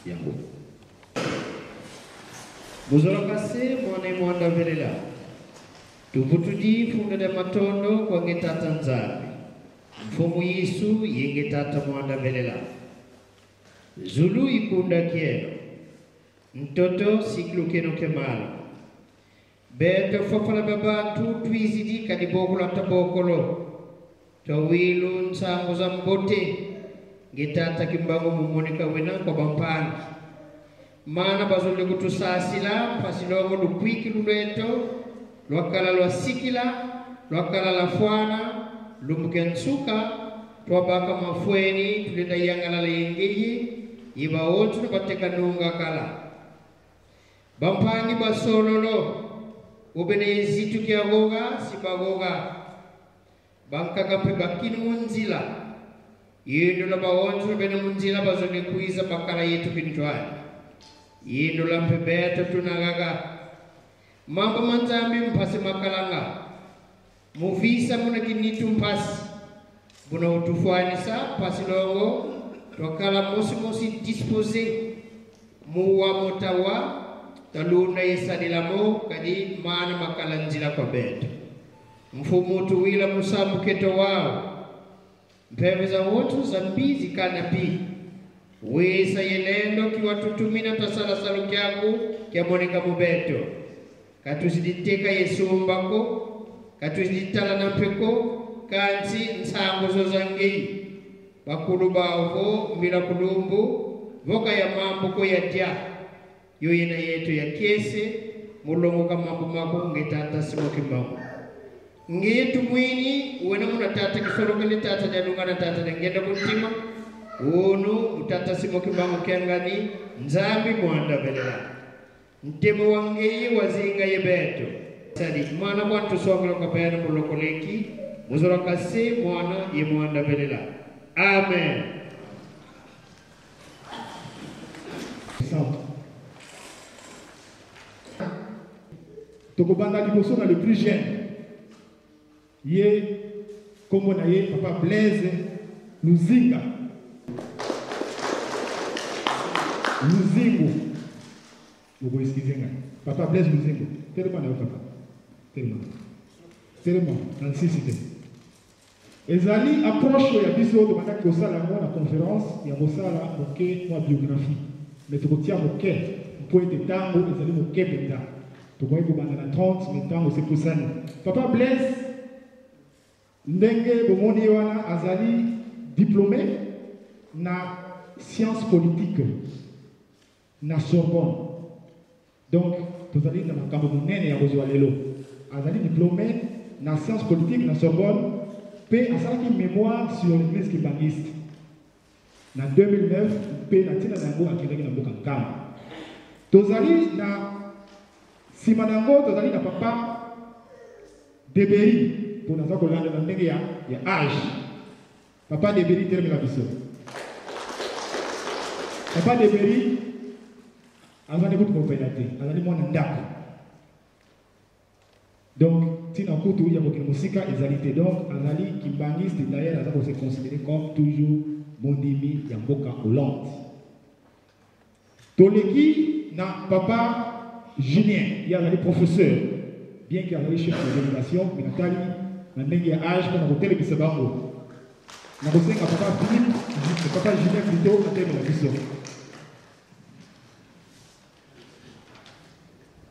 yango. Buzolokase mwana mwanda velela. Tubutudi funda de matondo kwa ngetata nzambi. Mfumu Yesu yenge tata mwanda velela. Zulu ikunda kieno. Mtoto siklu keno kemalo. Beto fofala babantu twizidi kadibokula tabokolo. Tawilu nsangu za mbote. Ngetata kimbango mumonika wena kwa bampani. Mana bazole kutusasila pasilongo lukwiki luleto. Lwakala lwa sikila, lwakala la fwana, lumukensuka, twabaka mafweni, tulenda yangala la yengeyi, iba otu na bateka nunga kala. Bampangi basololo, ubene zitu kia goga, siba goga. Banka kampe bakini munzila. Yendo la baontu bene munzila bazone kuiza bakala yetu kintuani. Yendo la mpebeto tunagaga. Mambo manzambi mpasi makalanga. Muvisa muna kinitu mpasi. Buna utufuanisa pasi longo. Twakala mosi dispose. Muwa motawa. Taluna yesadilamo kadi mana makalanjila kwa beto. Mfumutu wila musamu keto wao. Mpeveza wotu zambizi kanapi. Wesa yelendo kiwa tutumina tasala saluki yangu kia monika mubeto. Katuziditeka Yesu mbako, katuziditala na mpeko, kansi nsango zozangei. Bakulu baovo, mila kulumbu, voka ya mambo ko ya dia. Yoyena yetu ya kiese, mulongo ka mambo mako ngetata simo kimbango. Ngeyetu mwini, uwena muna tata kisorokele tata janunga na tata ngenda kuntima. Unu, utata simo kimbango kiangani, nzambi mwanda belela. Ntemo wangei wazinga yebeto. Sadi mwana mwantu songlo kapena mulokoleki. Muzorokase mwana ye mwanda belela. Amen. Tokobanda liboso na le plus jeune. Ye kombo na ye papa Blaise Luzinga. Luzingo. Vous excusez moi. Papa Blaise Luzingo. Tellement na papa. Tellement dans le cité. Ezali approche ya biso de mataki kosala mo na conférence ya kosala moke mo biographie. Mais tokotia moke po ete tango ezali moke penza. Tokoyi kobanda na 30 mais tango c'est pour ça. Papa Blaise ndenge bomoni wana azali diplômé na sciences politiques na Sorbonne. Donc, vous allez dans le camp de Nene et à Lelo. Vous allez diplômé dans sciences politiques, dans Sorbonne, puis à ça qui mémoire sur l'église qui baptiste. En 2009, puis la tina nango à Québec dans Bokankam. Vous allez dans Simanango, vous allez dans papa Deberi pour nous avoir dans le il y a âge. Papa Deberi termine la mission. Papa Deberi azali kutu kopelate, azali mwana ndako. Donc, tina kutu ya mokili musika ezalité. Donc, azali kimbangiste d'ailleurs azali se considéré comme toujours mondimi ya mboka Hollande. Toleki na papa Julien, il azali professeur, bien qu'il azali chef de l'éducation, mais natali na ndenge ya âge pour na hôtel ki sabango. Na kosenga papa Philippe, papa Julien plutôt na teme la mission.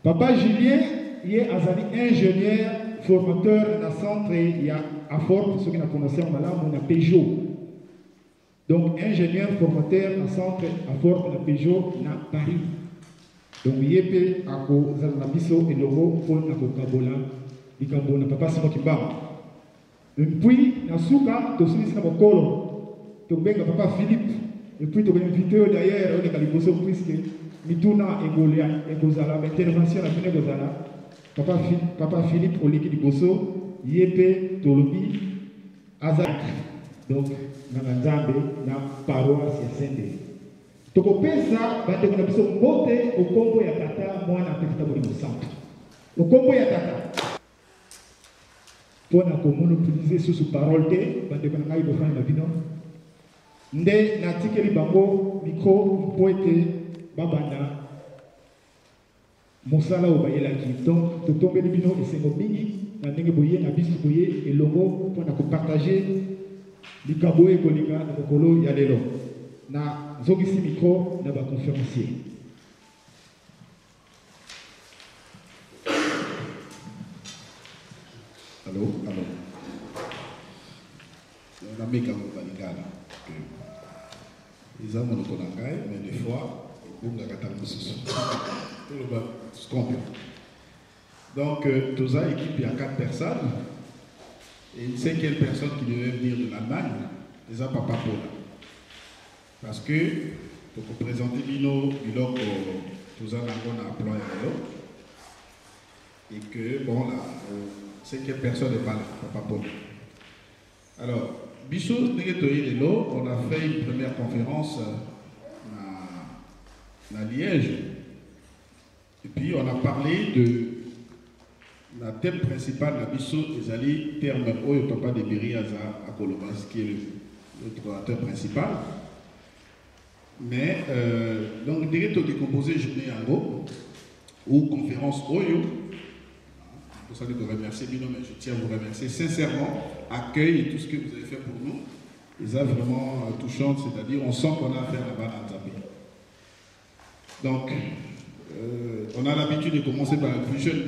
Papa Julien est ingénieur formateur dans le centre à Fort, ceux qui n'ont connu ça, on a Peugeot. Donc, ingénieur formateur dans le centre à Fort, on a Peugeot dans Paris. Donc, il est à Zanabiso et Logo pour la Kabola, il y a papa Simon Kimba. Et puis, dans Souka, tu as suivi ça tu as papa Philippe, et puis tu as invité d'ailleurs, on est à l'Iboso puisque. Mituna Egolia, Egozala, intervention à Fine Gozala, Papa Philippe Oliki di Bosso, Yepe, Tolobi, Azak, donc, Nanazambe, na paroisse ya Sende. Tokopesa, bande kuna biso mbote, okombo ya tata, mwana pekita boli mosanto. Okombo ya tata. Pour na monopoliser sous parole te, bande kuna ngai bofana na bino. Nde, na tikeli bango, miko, mpoete, babanda mosala o bayelaki. Donc totombeli bino esengo mingi na ndenge boye na biso boye elongo mpona kopartage likambo oyo ekolinga na mokolo ya lelo. Na zongisi micro na baconférencier. Allô. On a mis quand même balingana. Ils ont mon okonangai, mais des fois, on a gâté un tout le bas, donc, tout ça, équipe, il y a 4 personnes. Et une 5e personne qui devait venir de l'Allemagne, les a papa pour là. Parce que, pour vous présenter Bino, Bilo, tout ça, on a plan et que, bon, la 5e personne n'est pas là, papa pour. Alors, Bissot, on a fait une première conférence à Liège. Et puis, on a parlé de la thème principale de Bissot, les termes Oyo Papa de Berry à Kolobas, qui est notre orateur principal. Mais, donc, direct au décomposé journée en gros, ou conférence Oyo. Pour ça, je vous remercie, Bino, mais je tiens à vous remercier sincèrement. Accueil et tout ce que vous avez fait pour nous. Ils ont vraiment touchant, c'est-à-dire, on sent qu'on a affaire là-bas dans le Zambie. Donc, on a l'habitude de commencer par le plus jeune,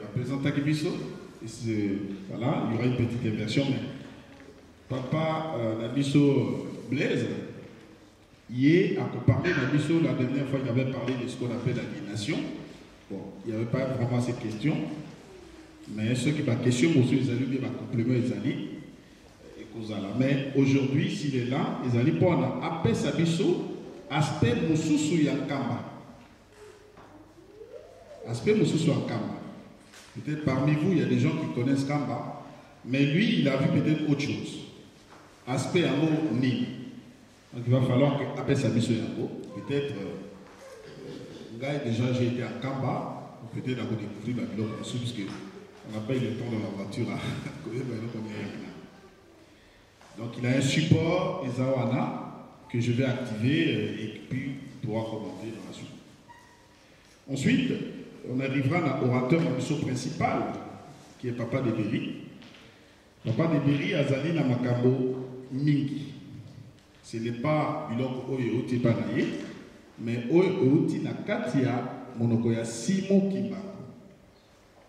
à présenter Kibiso. Voilà, il y aura une petite inversion, mais Papa Nabiso Blaise, hier, à parler Nabiso, la dernière fois, il avait parlé de ce qu'on appelle l'aliénation. Bon, il n'y avait pas vraiment cette question. Mais ceux qui ont des questions, monsieur, ils allaient bien complément, ils allaient. Mais aujourd'hui, s'il est là, ils allaient pour un appel Sabiso, aspect Moussousou Yankamba. Aspect Moussousou Yankamba. Peut-être parmi vous, il y a des gens qui connaissent Kamba, mais lui, il a vu peut-être autre chose. Aspect Amo Ni. Donc il va falloir que appel Sabiso Yanko. Peut-être, déjà j'ai été à Kamba, peut-être à vous découvrir la blog, parce que on n'a pas eu le temps dans la voiture à donc il a un support Ezawana que je vais activer et puis pourra commenter dans la suite. Ensuite, on arrivera à l'orateur principal qui est Papa de Berry. Papa de Berry Azali na Makambo Mingi. Ce n'est pas Biloko Oyo Oti Banaye, mais Oyo Oti na Katia Monokoya Simo Kimba.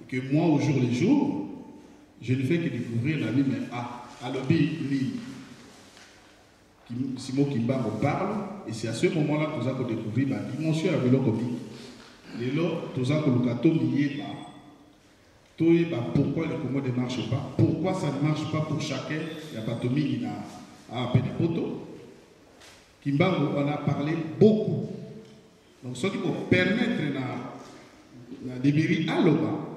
Et que moi, au jour le jour, je ne fais que découvrir la vie, mais à l'obé, Simo Kimba me parle, et c'est à ce moment-là que nous avons découvert la dimension de la vélocomique. Et là, nous avons découvert pourquoi le commun ne marche pas, pourquoi ça ne marche pas pour chacun. Il y a pas de qui a appelé des poteaux. Kimba, on a parlé beaucoup. Donc, ce qui peut permettre de Berry à l'Oba,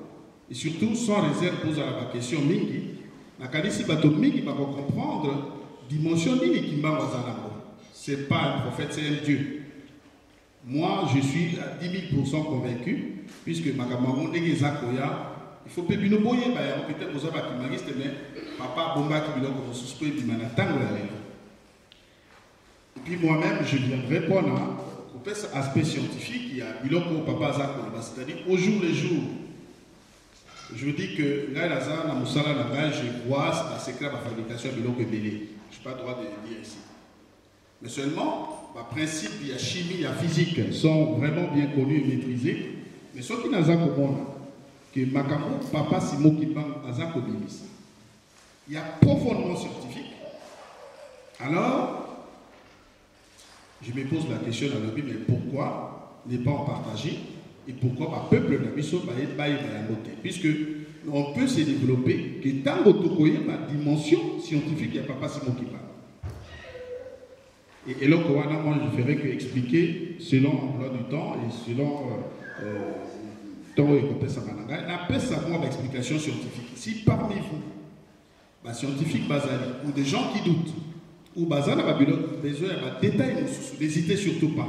et surtout sans réserve pour la question Mingi, la qualité bateau Mingi va comprendre la dimension de Kimba Wazanako. Ce n'est pas un prophète, c'est un Dieu. Moi, je suis à 10 000% convaincu, puisque Makamangonde Zakoya, il faut peut-être que vous avez un mais papa Bomba qui me l'a suspect, il m'a et puis moi-même, je viendrai répondre à cet aspect scientifique, il y a Biloko Papa Zakoya, c'est-à-dire au jour le jour. Je vous dis que là, je vois la secret de la fabrication de l'eau belé. Je n'ai pas le droit de le dire ici. Mais seulement, par principe, il y a chimie, il y a physique, sont vraiment bien connus et maîtrisés. Mais ce qui n'a pas comme que Makambo, Papa Simo Kimban, il y a profondément scientifique. Alors, je me pose la question dans le but, mais pourquoi ne pas en partager? Et pourquoi le peuple d'Abisso va être noté? Puisque on peut se développer que tant que la dimension scientifique, il n'y a pas Simon qui parle. Et là, moi, je ferai que expliquer selon l'emploi du temps et selon temps et compétence Samananga. On appelle ça moi l'explication scientifique. Si parmi vous, scientifiques basali, ou des gens qui doutent, ou basal a besoin de détails, n'hésitez surtout pas.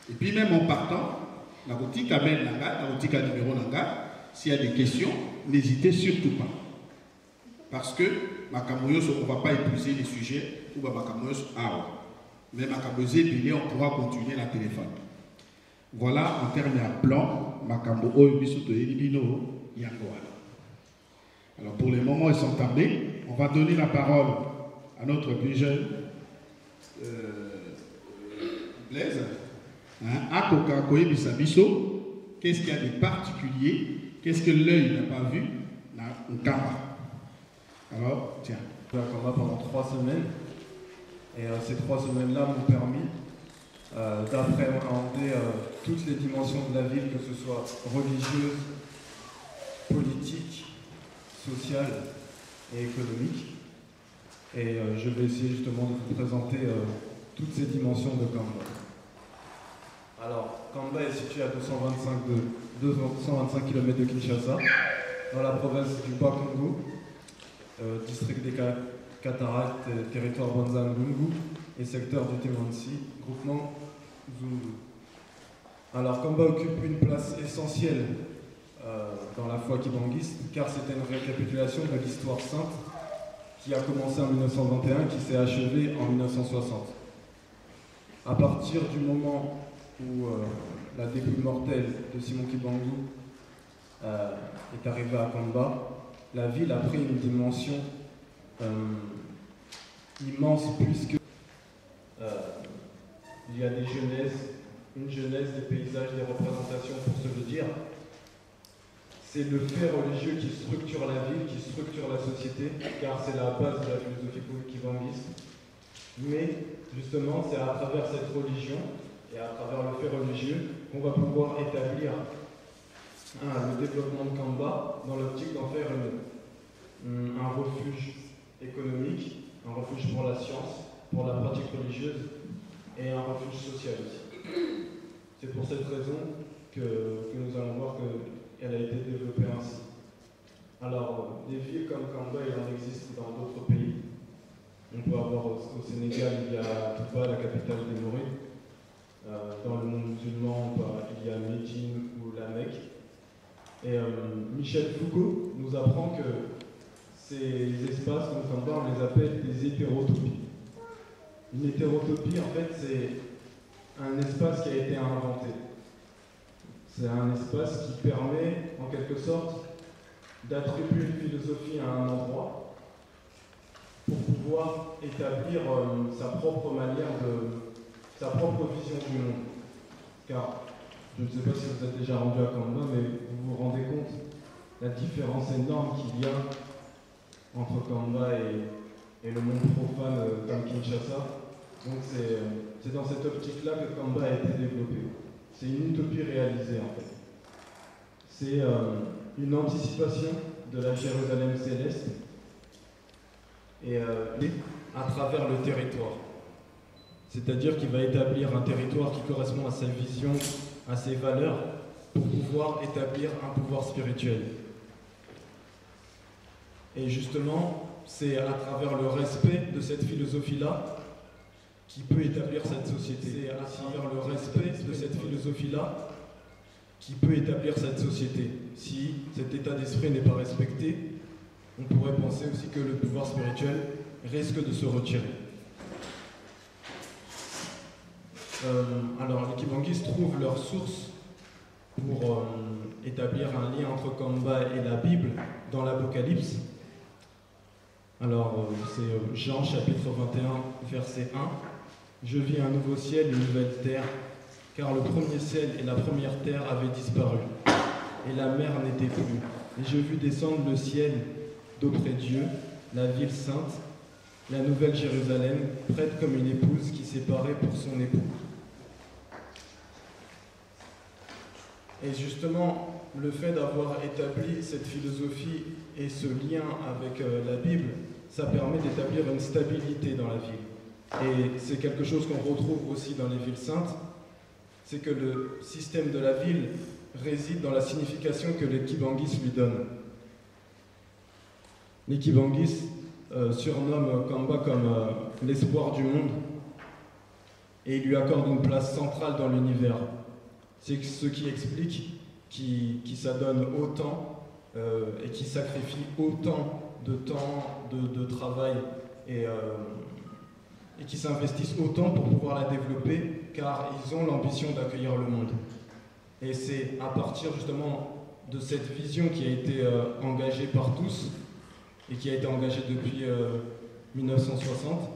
Et puis même en partant, la boutique à mail Nanga, la boutique à numéro Nanga, s'il y a des questions, n'hésitez surtout pas. Parce que Makamoyos, on ne va pas épuiser les sujets ou Makamoyos, mais Makamoyos, on pourra continuer la téléphone. Voilà en termes à plan, Makambo Oyobiso de Elibino Yangoana. Alors pour les moments, ils sont tablés. On va donner la parole à notre plus jeune Blaise. Akoka Koyebisa Biso, qu'est-ce qu'il y a de particulier? Qu'est-ce que l'œil n'a pas vu? Alors, tiens. J'ai un combat pendant 3 semaines. Et ces 3 semaines-là m'ont permis d'appréhender toutes les dimensions de la ville, que ce soit religieuse, politique, sociale et économique. Et je vais essayer justement de vous présenter toutes ces dimensions de Kamba. Alors, Kamba est situé à 225 km de Kinshasa, dans la province du Bas-Congo, district des Cataractes, territoire Banza-Ngungu et secteur du Temansi, groupement Zungu. Alors, Kamba occupe une place essentielle dans la foi kibangiste, car c'était une récapitulation de l'histoire sainte qui a commencé en 1921 et qui s'est achevée en 1960. À partir du moment où la dépouille mortelle de Simon Kibangu est arrivée à Kamba, la ville a pris une dimension immense, puisque il y a des genèses, une genèse des paysages, des représentations, pour se le dire. C'est le fait religieux qui structure la ville, qui structure la société, car c'est la base de la philosophie kibangiste. Mais justement, c'est à travers cette religion et à travers le fait religieux qu'on va pouvoir établir le développement de Kamba dans l'optique d'en faire un refuge économique, un refuge pour la science, pour la pratique religieuse et un refuge social aussi. C'est pour cette raison que nous allons voir qu'elle a été développée ainsi. Alors, des villes comme Kamba, il en existe dans d'autres pays. On peut avoir au Sénégal, il y a Touba, la capitale des Mourides. Dans le monde musulman, il y a Médine ou la Mecque. Et Michel Foucault nous apprend que ces espaces comme Kamba, on les appelle des hétérotopies. Une hétérotopie, en fait, c'est un espace qui a été inventé. C'est un espace qui permet, en quelque sorte, d'attribuer une philosophie à un endroit pour pouvoir établir sa propre manière sa propre vision du monde. Car, je ne sais pas si vous êtes déjà rendu à Kamba, mais vous vous rendez compte la différence énorme qu'il y a entre Kamba et le monde profane comme Kinshasa. Donc c'est dans cette optique-là que Kamba a été développé. C'est une utopie réalisée en fait. C'est une anticipation de la Jérusalem céleste et à travers le territoire. C'est-à-dire qu'il va établir un territoire qui correspond à sa vision, à ses valeurs, pour pouvoir établir un pouvoir spirituel. Et justement, c'est à travers le respect de cette philosophie-là qui peut établir cette société. C'est à travers le respect de cette philosophie-là qui peut établir cette société. Si cet état d'esprit n'est pas respecté, on pourrait penser aussi que le pouvoir spirituel risque de se retirer. Alors, les Kibanguistes trouvent leur source pour établir un lien entre Kamba et la Bible dans l'Apocalypse. Alors, c'est Jean chapitre 21, verset 1. « Je vis un nouveau ciel et une nouvelle terre, car le premier ciel et la première terre avaient disparu, et la mer n'était plus. Et je vis descendre le ciel d'auprès Dieu, la ville sainte, la nouvelle Jérusalem, prête comme une épouse qui s'est parée pour son époux. » Et justement, le fait d'avoir établi cette philosophie et ce lien avec la Bible, ça permet d'établir une stabilité dans la ville. Et c'est quelque chose qu'on retrouve aussi dans les villes saintes, c'est que le système de la ville réside dans la signification que les Kibanguistes lui donnent. Les Kibanguistes surnomment Kamba comme l'espoir du monde et ils lui accordent une place centrale dans l'univers. C'est ce qui explique qui s'adonne autant et qui sacrifie autant de temps, de travail et qui s'investissent autant pour pouvoir la développer, car ils ont l'ambition d'accueillir le monde. Et c'est à partir justement de cette vision qui a été engagée par tous et qui a été engagée depuis 1960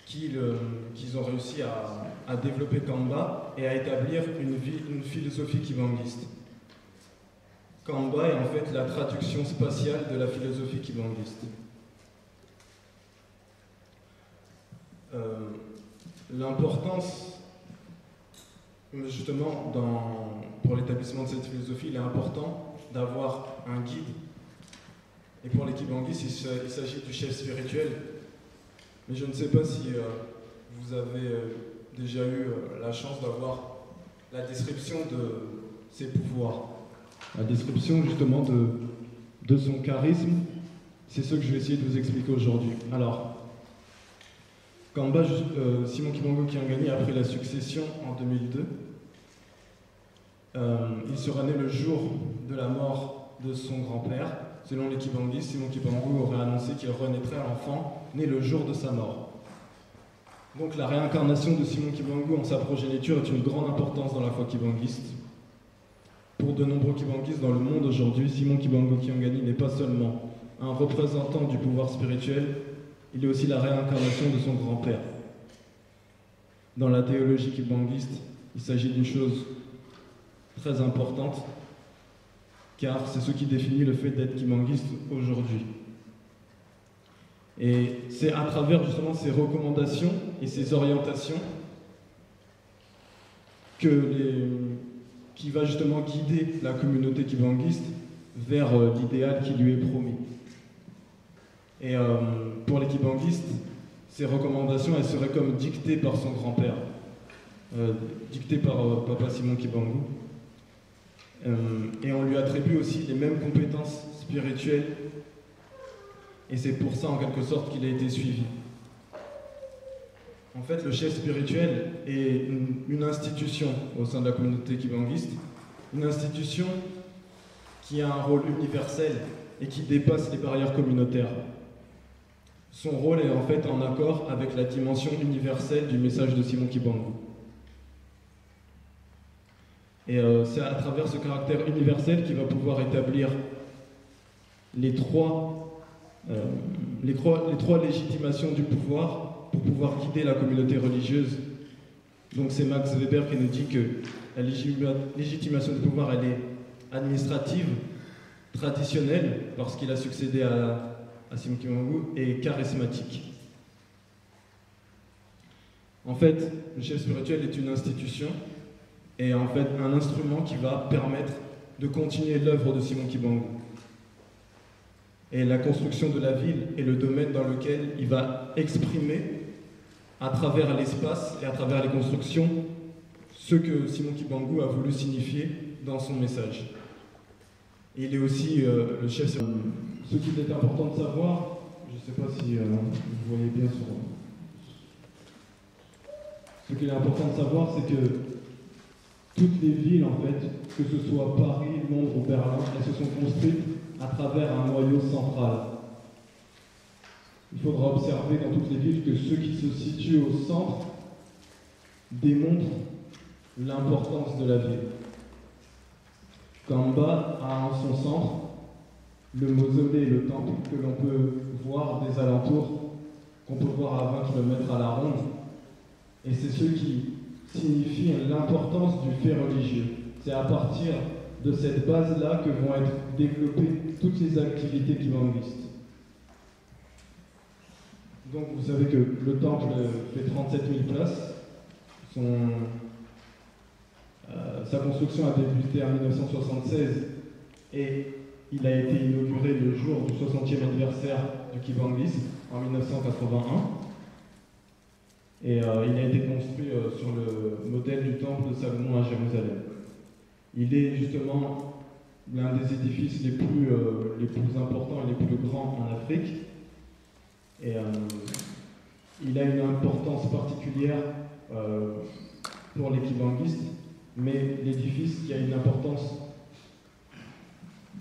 qu'ils ont réussi à développer Canva et à établir une philosophie kibanguiste. Canva est en fait la traduction spatiale de la philosophie kibanguiste. L'importance, justement, pour l'établissement de cette philosophie, il est important d'avoir un guide. Et pour les kibanguistes, il s'agit du chef spirituel. Mais je ne sais pas si vous avez déjà eu la chance d'avoir la description de ses pouvoirs. La description justement de son charisme, c'est ce que je vais essayer de vous expliquer aujourd'hui. Alors, Canva, Simon Kibangu Kyangani a pris la succession en 2002. Il sera né le jour de la mort de son grand-père. Selon les Kibanguistes, Simon Kibangu aurait annoncé qu'il renaîtrait à l'enfant né le jour de sa mort. Donc la réincarnation de Simon Kibangu en sa progéniture est une grande importance dans la foi kibanguiste. Pour de nombreux kibanguistes dans le monde aujourd'hui, Simon Kibangu Kyangani n'est pas seulement un représentant du pouvoir spirituel, il est aussi la réincarnation de son grand-père. Dans la théologie kibanguiste, il s'agit d'une chose très importante, car c'est ce qui définit le fait d'être kibanguiste aujourd'hui. Et c'est à travers justement ces recommandations et ces orientations qui va justement guider la communauté kibanguiste vers l'idéal qui lui est promis. Et pour les kibanguistes, ces recommandations, elles seraient comme dictées par son grand-père, dictées par Papa Simon Kibangu. Et on lui attribue aussi les mêmes compétences spirituelles, et c'est pour ça en quelque sorte qu'il a été suivi. En fait, le chef spirituel est une institution au sein de la communauté kibanguiste, une institution qui a un rôle universel et qui dépasse les barrières communautaires. Son rôle est en fait en accord avec la dimension universelle du message de Simon Kibangu. Et c'est à travers ce caractère universel qu'il va pouvoir établir les trois légitimations du pouvoir pour pouvoir guider la communauté religieuse. Donc c'est Max Weber qui nous dit que la légitimation du pouvoir, elle est administrative, traditionnelle, lorsqu'il a succédé à Simon Kibangu, et charismatique. En fait, le chef spirituel est une institution et en fait un instrument qui va permettre de continuer l'œuvre de Simon Kibangu. Et la construction de la ville est le domaine dans lequel il va exprimer à travers l'espace et à travers les constructions ce que Simon Kibangu a voulu signifier dans son message. Et il est aussi le chef. Ce qu'il est important de savoir, je ne sais pas si vous voyez bien sur. Ce qu'il est important de savoir, c'est que toutes les villes, en fait, que ce soit Paris, Londres ou Berlin, elles se sont construites à travers un noyau central. Il faudra observer dans toutes les villes que ceux qui se situent au centre démontrent l'importance de la ville. Canva a en son centre le mausolée et le temple que l'on peut voir des alentours, qu'on peut voir à 20 km à la ronde. Et c'est ce qui signifie l'importance du fait religieux. C'est à partir de cette base-là que vont être développées toutes les activités kibanguistes. Donc vous savez que le temple fait 37 000 places. Sa construction a débuté en 1976 et il a été inauguré le jour du 60e anniversaire du kibanguisme en 1981. Et il a été construit sur le modèle du temple de Salomon à Jérusalem. Il est justement l'un des édifices les plus importants et les plus grands en Afrique. Et il a une importance particulière pour les kibanguistes, mais l'édifice qui a une importance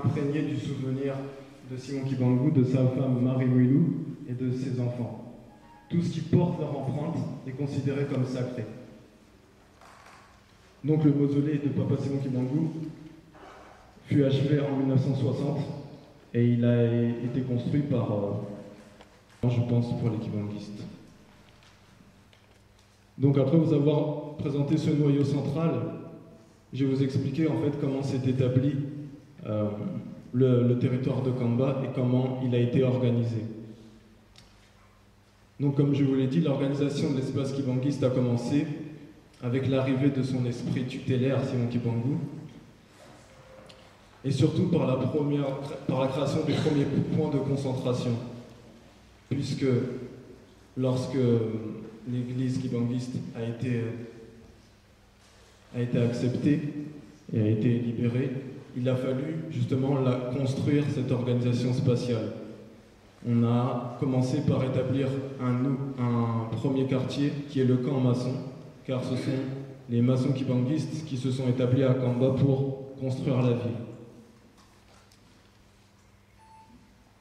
imprégnée du souvenir de Simon Kibangu, de sa femme Marie Ouilou et de ses enfants. Tout ce qui porte leur empreinte est considéré comme sacré. Donc le mausolée de Papa Simon Kibangu fut achevé en 1960 et il a été construit par, je pense, pour les Kibanguistes. Donc après vous avoir présenté ce noyau central, je vais vous expliquer en fait comment s'est établi le territoire de Kamba et comment il a été organisé. Donc comme je vous l'ai dit, l'organisation de l'espace kibanguiste a commencé avec l'arrivée de son esprit tutélaire, Simon Kibangu, et surtout par la création des premiers points de concentration, puisque lorsque l'église kibanguiste a été acceptée et a été libérée, il a fallu justement construire cette organisation spatiale. On a commencé par établir un premier quartier qui est le camp maçon, car ce sont les maçons kibanguistes qui se sont établis à Kamba pour construire la ville.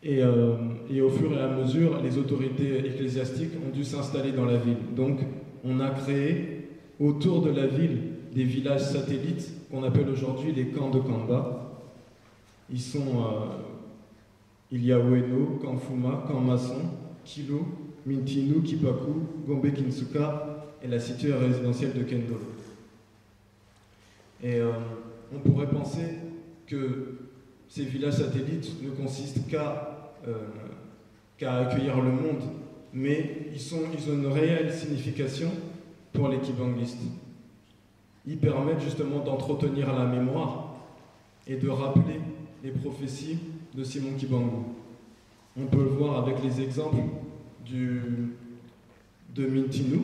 Et au fur et à mesure, les autorités ecclésiastiques ont dû s'installer dans la ville. Donc, on a créé autour de la ville des villages satellites qu'on appelle aujourd'hui les camps de Kamba. Il y a Ueno, Camp Fuma, Camp Maçon, Kilo, Mintinu, Kipaku, Gombe Kinsuka et la cité résidentielle de Kendolo. Et on pourrait penser que ces villages satellites ne consistent qu'à accueillir le monde, mais ils ont une réelle signification pour les kibanguistes. Ils permettent justement d'entretenir la mémoire et de rappeler les prophéties de Simon Kibangu. On peut le voir avec les exemples de Mintinu,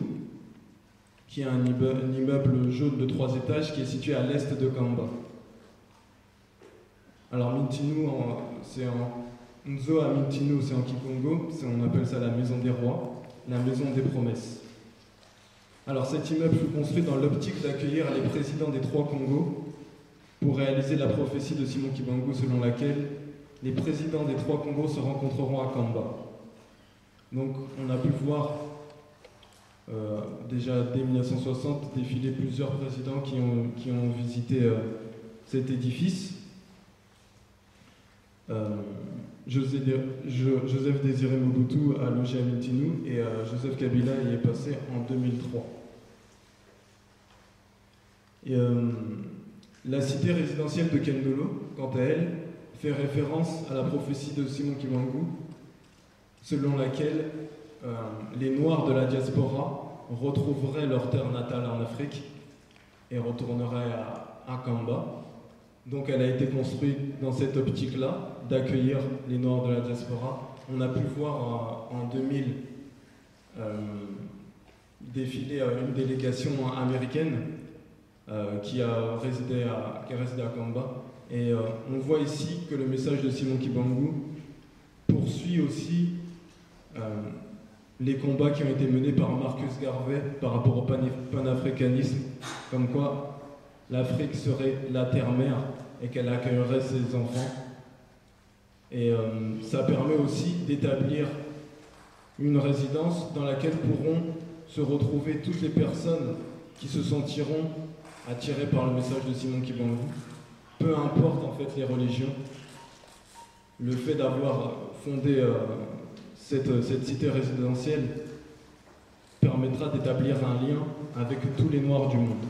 qui est un immeuble jaune de 3 étages qui est situé à l'est de Kamba. Alors Mintinu, c'est en Nzo à Mintinu, c'est en Kikongo, on appelle ça la maison des rois, la maison des promesses. Alors cet immeuble fut construit dans l'optique d'accueillir les présidents des 3 Congos pour réaliser la prophétie de Simon Kibangu selon laquelle les présidents des 3 Congos se rencontreront à Kamba. Donc on a pu voir déjà dès 1960 défiler plusieurs présidents qui ont visité cet édifice. Joseph Désiré Mobutu a logé à Mintinu et Joseph Kabila y est passé en 2003. Et, la cité résidentielle de Kendolo, quant à elle, fait référence à la prophétie de Simon Kibangu, selon laquelle les Noirs de la diaspora retrouveraient leur terre natale en Afrique et retourneraient à Kamba. Donc elle a été construite dans cette optique-là, d'accueillir les Noirs de la diaspora. On a pu voir en 2000 défiler une délégation américaine qui a résidé à Kamba. Et on voit ici que le message de Simon Kibangu poursuit aussi les combats qui ont été menés par Marcus Garvey par rapport au panafricanisme, comme quoi l'Afrique serait la terre-mère et qu'elle accueillerait ses enfants. Et ça permet aussi d'établir une résidence dans laquelle pourront se retrouver toutes les personnes qui se sentiront attirées par le message de Simon Kibangu, peu importe en fait les religions. Le fait d'avoir fondé cette cité résidentielle permettra d'établir un lien avec tous les Noirs du monde.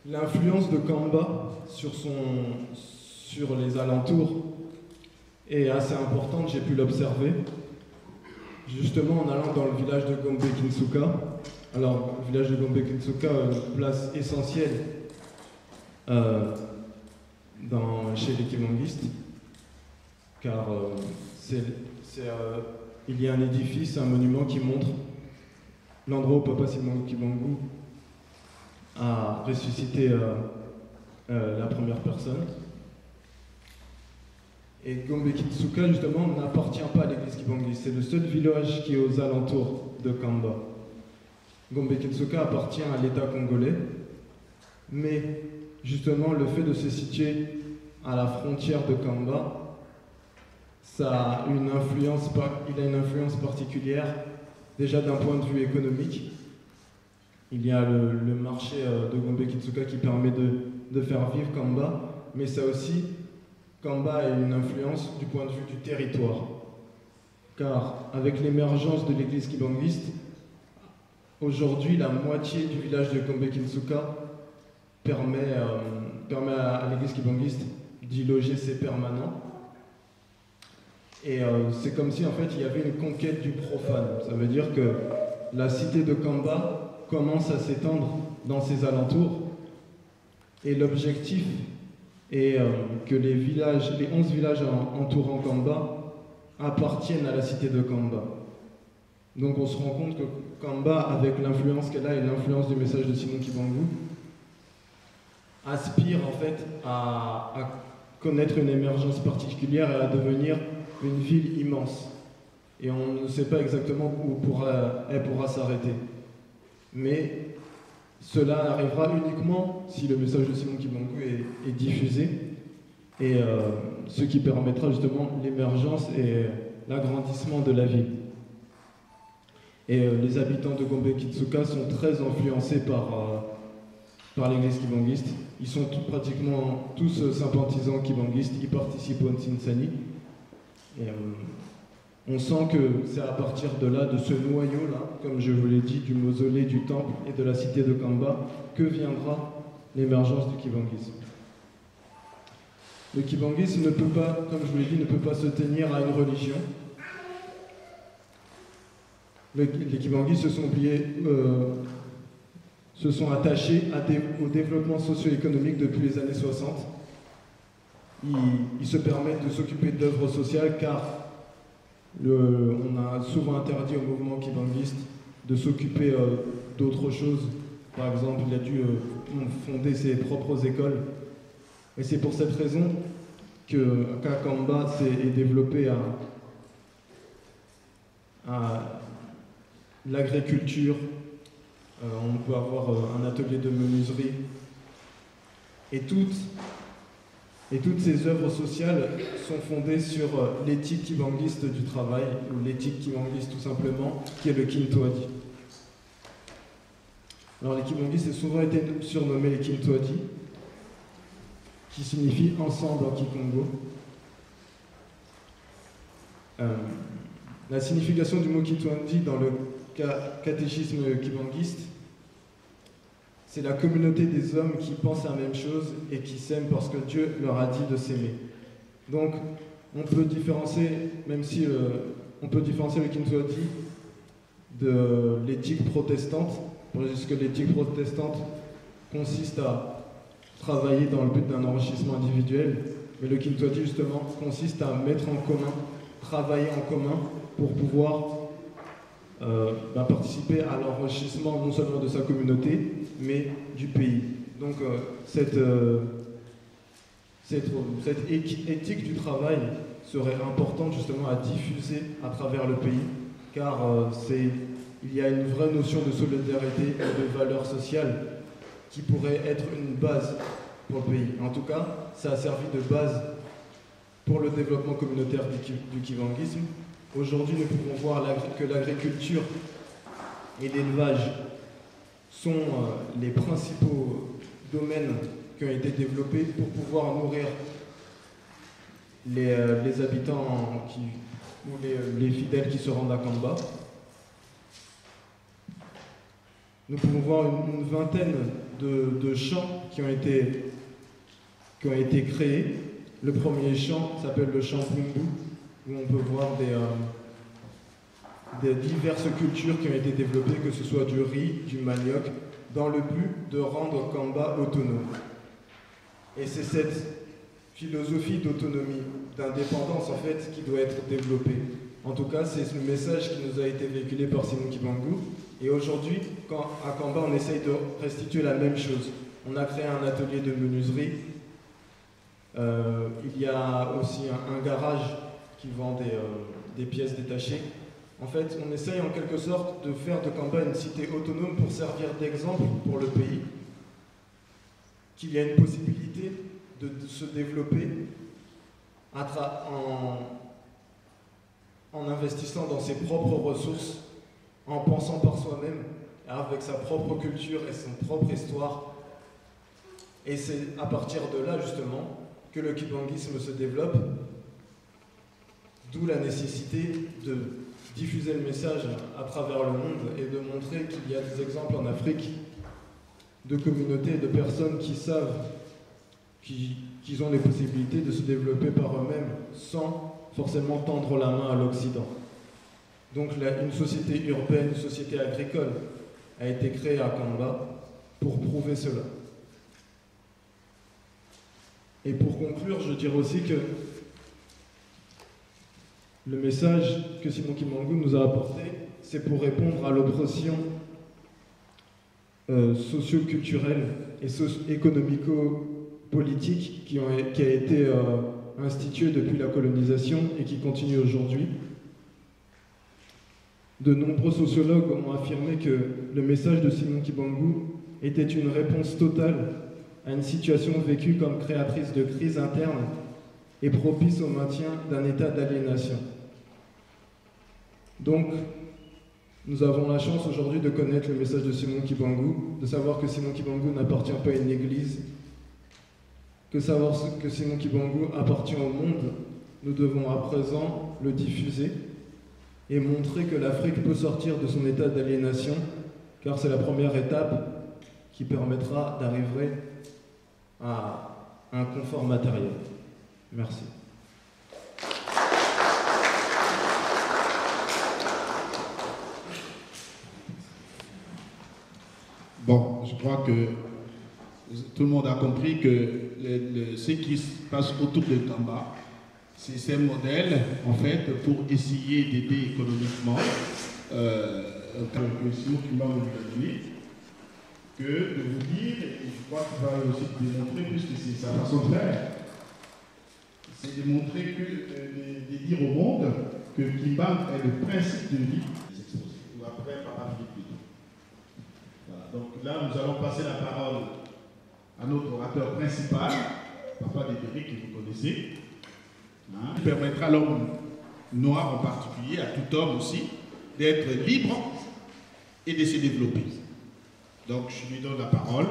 L'influence de Kamba sur les alentours est assez importante, j'ai pu l'observer. Justement en allant dans le village de Gombe Kinsuka. Alors, le village de Gombe Kinsuka a une place essentielle chez les kibanguistes, car il y a un édifice, un monument qui montre l'endroit où Papa Simon Kibangu a ressuscité la première personne. Et Gombe Kinsuka, justement, n'appartient pas à l'église kibanguiste. C'est le seul village qui est aux alentours de Kamba. Gombe Kinsuka appartient à l'État congolais, mais justement, le fait de se situer à la frontière de Kamba, il a une influence particulière Déjà d'un point de vue économique, il y a le marché de Gombe Kitsuka qui permet de faire vivre Kamba, mais ça aussi, Kamba a une influence du point de vue du territoire. Car avec l'émergence de l'église kibanguiste, aujourd'hui la moitié du village de Gombe Kitsuka permet à l'église kibanguiste d'y loger ses permanents. Et c'est comme si en fait il y avait une conquête du profane. Ça veut dire que la cité de Kamba commence à s'étendre dans ses alentours. Et l'objectif est que les 11 villages entourant Kamba appartiennent à la cité de Kamba. Donc on se rend compte que Kamba, avec l'influence qu'elle a et l'influence du message de Simon Kibangu, aspire en fait à connaître une émergence particulière et à devenir une ville immense. Et on ne sait pas exactement où elle pourra s'arrêter. Mais cela arrivera uniquement si le message de Simon Kibangu est diffusé, et ce qui permettra justement l'émergence et l'agrandissement de la ville. Et les habitants de Gombe Kitsuka sont très influencés par l'église kibanguiste. Ils sont pratiquement tous sympathisants kibanguistes, ils participent au Nsinsani. Et on sent que c'est à partir de là, de ce noyau-là, comme je vous l'ai dit, du mausolée, du temple et de la cité de Kamba, que viendra l'émergence du kibanguisme. Le kibanguisme ne peut pas, comme je vous l'ai dit, ne peut pas se tenir à une religion. Les kibanguistes se sont attachés au développement socio-économique depuis les années 60. Ils se permettent de s'occuper d'œuvres sociales car on a souvent interdit au mouvement kibanguiste de s'occuper d'autres choses. Par exemple, il a dû fonder ses propres écoles. Et c'est pour cette raison qu'à Kamba s'est développé à l'agriculture. On peut avoir un atelier de menuiserie. Et toutes ces œuvres sociales sont fondées sur l'éthique kibanguiste du travail, ou l'éthique kibanguiste tout simplement, qui est le Kintoadi. Alors les kibanguistes ont souvent été surnommés les Kintoadi, qui signifie ensemble en Kikongo. La signification du mot Kintoadi dans le catéchisme kibanguiste, c'est la communauté des hommes qui pensent la même chose et qui s'aiment parce que Dieu leur a dit de s'aimer. Donc, on peut différencier, on peut différencier le Kintoadi de l'éthique protestante, puisque l'éthique protestante consiste à travailler dans le but d'un enrichissement individuel, mais le Kintoadi justement consiste à mettre en commun, travailler en commun pour pouvoir participer à l'enrichissement non seulement de sa communauté, mais du pays. Donc cette éthique du travail serait importante justement à diffuser à travers le pays, car il y a une vraie notion de solidarité et de valeur sociale qui pourrait être une base pour le pays. En tout cas, ça a servi de base pour le développement communautaire du kibanguisme. Aujourd'hui, nous pouvons voir que l'agriculture et l'élevage sont les principaux domaines qui ont été développés pour pouvoir nourrir les habitants ou les fidèles qui se rendent à Kamba. Nous pouvons voir une vingtaine de champs qui ont été créés. Le premier champ s'appelle le champ Pumbu, où on peut voir des diverses cultures qui ont été développées, que ce soit du riz, du manioc, dans le but de rendre Kamba autonome. Et c'est cette philosophie d'autonomie, d'indépendance en fait, qui doit être développée. En tout cas, c'est le message qui nous a été véhiculé par Simon Kibangu. Et aujourd'hui, à Kamba, on essaye de restituer la même chose. On a créé un atelier de menuiserie. Il y a aussi un garage qui vend des pièces détachées. En fait, on essaye en quelque sorte de faire de Kamba une cité autonome pour servir d'exemple pour le pays, qu'il y a une possibilité de se développer en investissant dans ses propres ressources en pensant par soi-même, avec sa propre culture et son propre histoire. Et c'est à partir de là, justement, que le kibanguisme se développe, d'où la nécessité de diffuser le message à travers le monde et de montrer qu'il y a des exemples en Afrique de communautés, de personnes qui savent qu'ils ont les possibilités de se développer par eux-mêmes sans forcément tendre la main à l'Occident. Donc une société urbaine, une société agricole a été créée à Kamba pour prouver cela. Et pour conclure, je dirais aussi que le message que Simon Kimbangu nous a apporté, c'est pour répondre à l'oppression socio-culturelle et économico-politique qui a été instituée depuis la colonisation et qui continue aujourd'hui. De nombreux sociologues ont affirmé que le message de Simon Kimbangu était une réponse totale à une situation vécue comme créatrice de crise interne et propice au maintien d'un état d'aliénation. Donc, nous avons la chance aujourd'hui de connaître le message de Simon Kimbangu, de savoir que Simon Kimbangu n'appartient pas à une église, que savoir que Simon Kimbangu appartient au monde. Nous devons à présent le diffuser et montrer que l'Afrique peut sortir de son état d'aliénation, car c'est la première étape qui permettra d'arriver à un confort matériel. Merci. Bon, je crois que tout le monde a compris que ce qui se passe autour de Kamba, c'est un modèle, en fait, pour essayer d'aider économiquement Simon Kimbangu nous a donné, que de vous dire, et je crois qu'il va aussi démontrer, puisque c'est sa façon de faire, c'est de montrer que, de dire au monde que Kimbangu est le principe de vie. Ou après, Papa Philippe. Voilà, donc là, nous allons passer la parole à notre orateur principal, Papa Dédéric, que vous connaissez, qui permettra à l'homme noir en particulier, à tout homme aussi, d'être libre et de se développer. Donc, je lui donne la parole.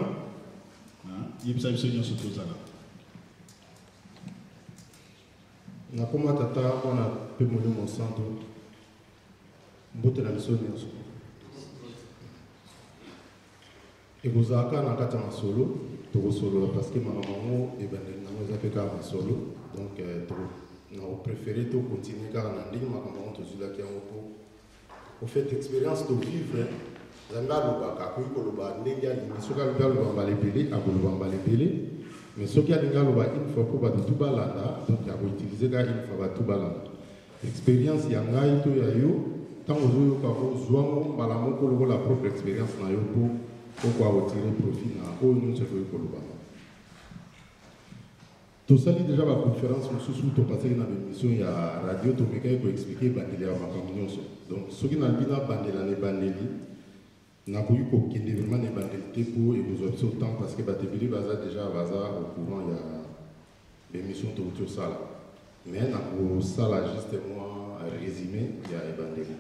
Nakoma tata wana pe molimo santo mbotela biso nyonso ekozalaka na kati ya masolo tokosolola parce que makambo yango ebandeli nango eza mpe kaka masolo donc nakopréféré tokontinue kaka na ndenge makambo yango tozwilaki yango po ofait expérience tovivre nzambe alobaka akoki koloba ndenge alingi soki alobi aloba mbala ebele akoloba mbala ebele mais soki alingi aloba une fois mpo bato tu balanda donc akoutilize kaka une fois bato balanda expérience ya ngai to ya yo ntango ozoyoka kozwango mbala moko lokola propre expérience na yo mpo oko akotire profit na oyo nyonso ekoki kolobama tosali deja baconférence mosusu topasaki na bémission ya radio tomekaki koexplike ebandeli ya makambo nyonso donc soki nalobi na bandela na ebandeli nakoki kokende vraiment na ebandeli te mpo ekozwa biso temps parce que bato ebele baza déjà baza au courant ya bémission touti osala mais nakosala juste mwa résumé ya ebandeli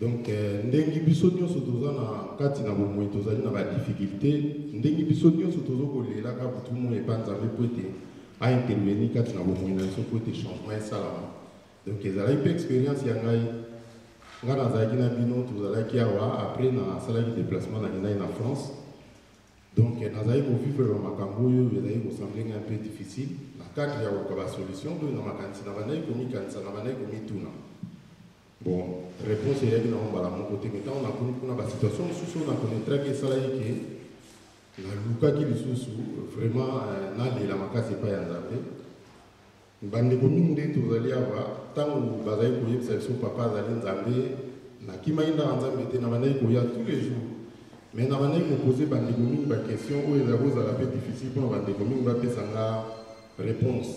donc ndenge biso nyonso toza na kati na bomoi tozali na badifficulté ndenge biso nyonso tozokolelaka butu mo epa nzambe mpo ete aintervenir kati na bomoi na biso mpo ete changement esalama donc ezalaki mpe expérience ya ngai ngai nazalaki na bino tozalaki awa après nasalaki déplacement nakendaki na France donc nazalaki kovivre bamakambo oyo ezalaki kosemble ngai mpe difficile na cadre ya koka basolution oyo na makanisi na bandaki komikanisa na bandaki komituna bon réponse eyaki nango mbala moko te mais ntango nakoni mpona basituation mosusu oyo nakonetraki esalaki ke nalukaki lisusu vraiment nalela makasi epai ya nzambe bandeko mingi nde tozali awa ntango bazali koyebisa biso papa azali nzambe nakimaki ndaka nzambe te na bandaki koya tous les jours mais na bandaki kopose bandeko mingi baquestion oyo ezali kozala mpe difficile mpona bandeko mingi bapesanga réponse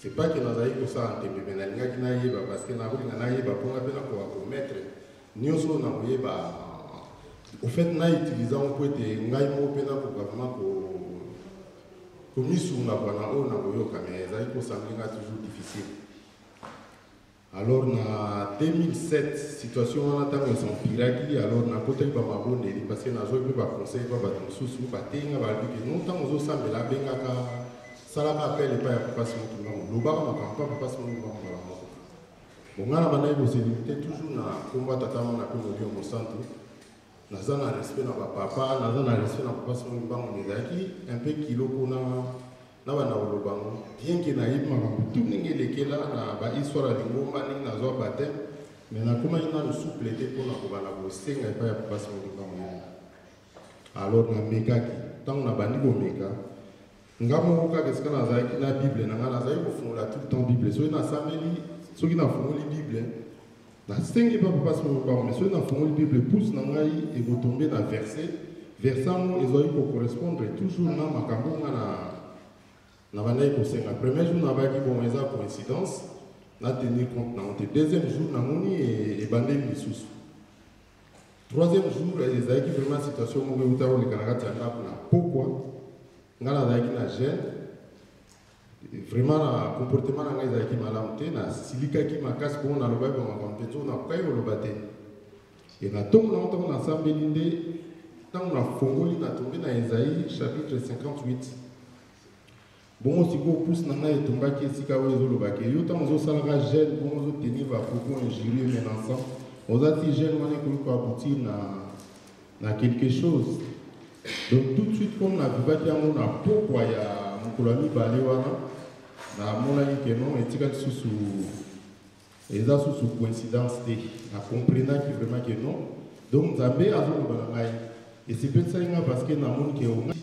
c'est pas que nazali kosala ntembe me nalingaki nayeba parce que nakolinga nayeba mponga mpe nakoka kometre nyonso nakoyeba au fait nautilisant mpo ete ngai moko mpe nakoka vraimen komisunga kwana oyo nakoyoka mais ezali kosambelinga toujours difficile Alors, en 2007, situation on a tant s'empiraki, alors na côté ba mabonde parce que na zo pe ba conseil ba ba susu ba tenga ba bi non tant ozo sambela benga ka sala ka appel pas ya papa son tout le monde. Ba ma papa papa son tout le monde. Bon ngana bana ko se limiter toujours na combat tata na ko mo mo centre. Na zana respect na ba papa, na zana respect na papa son tout le monde un peu kilo kona na bana olobango bien que na yima ba tout ninge lekela na ba histoire de ngomba ninge na zo baptême mais na kuma ina no souple te pour na ko bana ko senga pa ya papa son tout le monde. Alors na mekaki tant na bandi ko meka ngamo ka keska na za na bible na ngana za ko fungula tout le temps bible so na sameli so ki na funguli bible na sengi pa papa son tout le monde mais so na funguli bible pousse na ngai et ko tomber na verset mo ezo ko correspondre toujours na makambo na na banayi kosenga premier jour na baki bon eza coïncidence na tenir compte na honte deuxième jour na moni et bandeli lisusu troisième jour ezalaki vraiment situation moko euta koleka na kati ya ndako na pokwa nga nazalaki na gêne vraiment na comportement na ngai ezalaki malamu te nasilikaki makasi bongo nalobaki bamakambo mpenza oyo nakokai koloba te e na ntongo nango ntango nasambeli nde ntango nafongoli natombe na Esaïe chapitre 58 bon si vous pousse na ngai etombaki esika oyo ezolobaki yo ntango ozosalaka gene bongo ozotenir bapropos injurieux menaçant ozati gene wana ekoki koaboutir na quelque chose donc tout de suite comme navivaki yango na pokwa ya mokolo ya mibale wana namonaki ke non etikaki susu eza susu coïncidence te nacomprenaki vraiment ke non donc nzambe azoloba na ngai esepetisaki nga parce que namoni ke aujourd'hui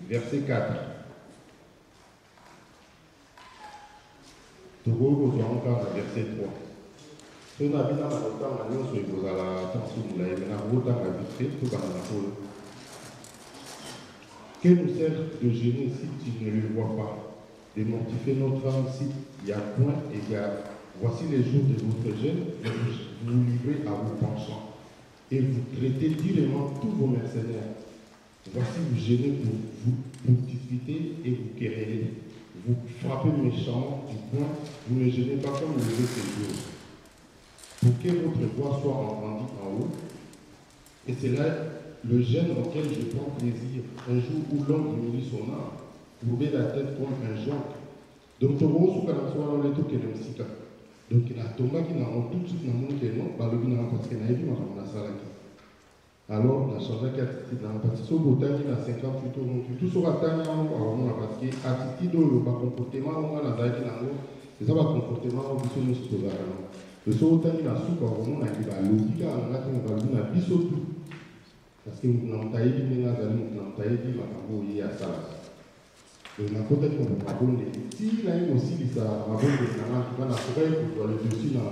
verset 4. Togo encore verset 3. Si on a bien dans le temps, on se pose à la tension de la vite que nous sert de gêner si tu ne le vois pas, de mortifier notre âme si il y a point égal. Voici les jours de votre gêne, vous livrez à vos penchants. Et vous traitez durement tous vos mercenaires. Voici vous gênez pour vous discutez et vous querellez. Vous frappez méchamment du poing, vous ne gênez pas comme le veut ces jours. Pour que votre voix soit entendue en haut. Et c'est là le gêne auquel je prends plaisir. Un jour où l'homme diminue son âme, courber la tête comme un jonc. Donc, tu vois, ce qu'on a fait dans les trucs et le musique. Donc il a tombé qui n'a tout de suite dans mon nom, balobi n'a parce qu'il a vu ma salaki. Alors on a changé d'attitude dans la partie sur le temps il a 58 ans tout sur la table on a parce que attitude le comportement on a dans l'ango c'est ça le comportement on peut se sauver le sur le temps il a su on a dit balobi on a dit balobi na biso tout parce que on a taillé ni na zali on a taillé ma kambo yi ya sala na kota qui on a bonne si là il aussi ça ma bonne na qui va na faire pour le dessus na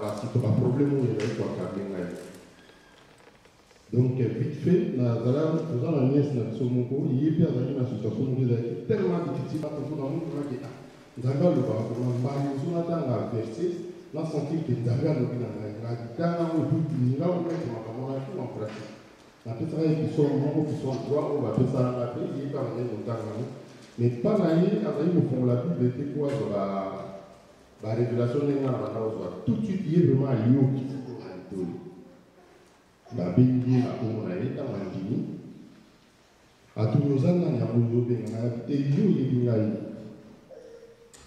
la site pas problème où il va quoi câbler donc vite fait na zala nous on a nièce na somoko il est bien dans une situation où il est tellement difficile pas toujours dans monde qui nzanga le ba ko mba nous on attend la verset là sentir que nzanga le bina na kitana ou tout nga ou que ma maman tout en pratique la personne qui sont membres qui sont droits on va faire ça la paix il pas venir longtemps mais pas naïe avec le fond la Bible était quoi sur la révélation de la tout de suite il est vraiment lié au qui faut qu'on la Bible a comme on a été en Guinée à tous nos ans il y a beaucoup de gens et il y a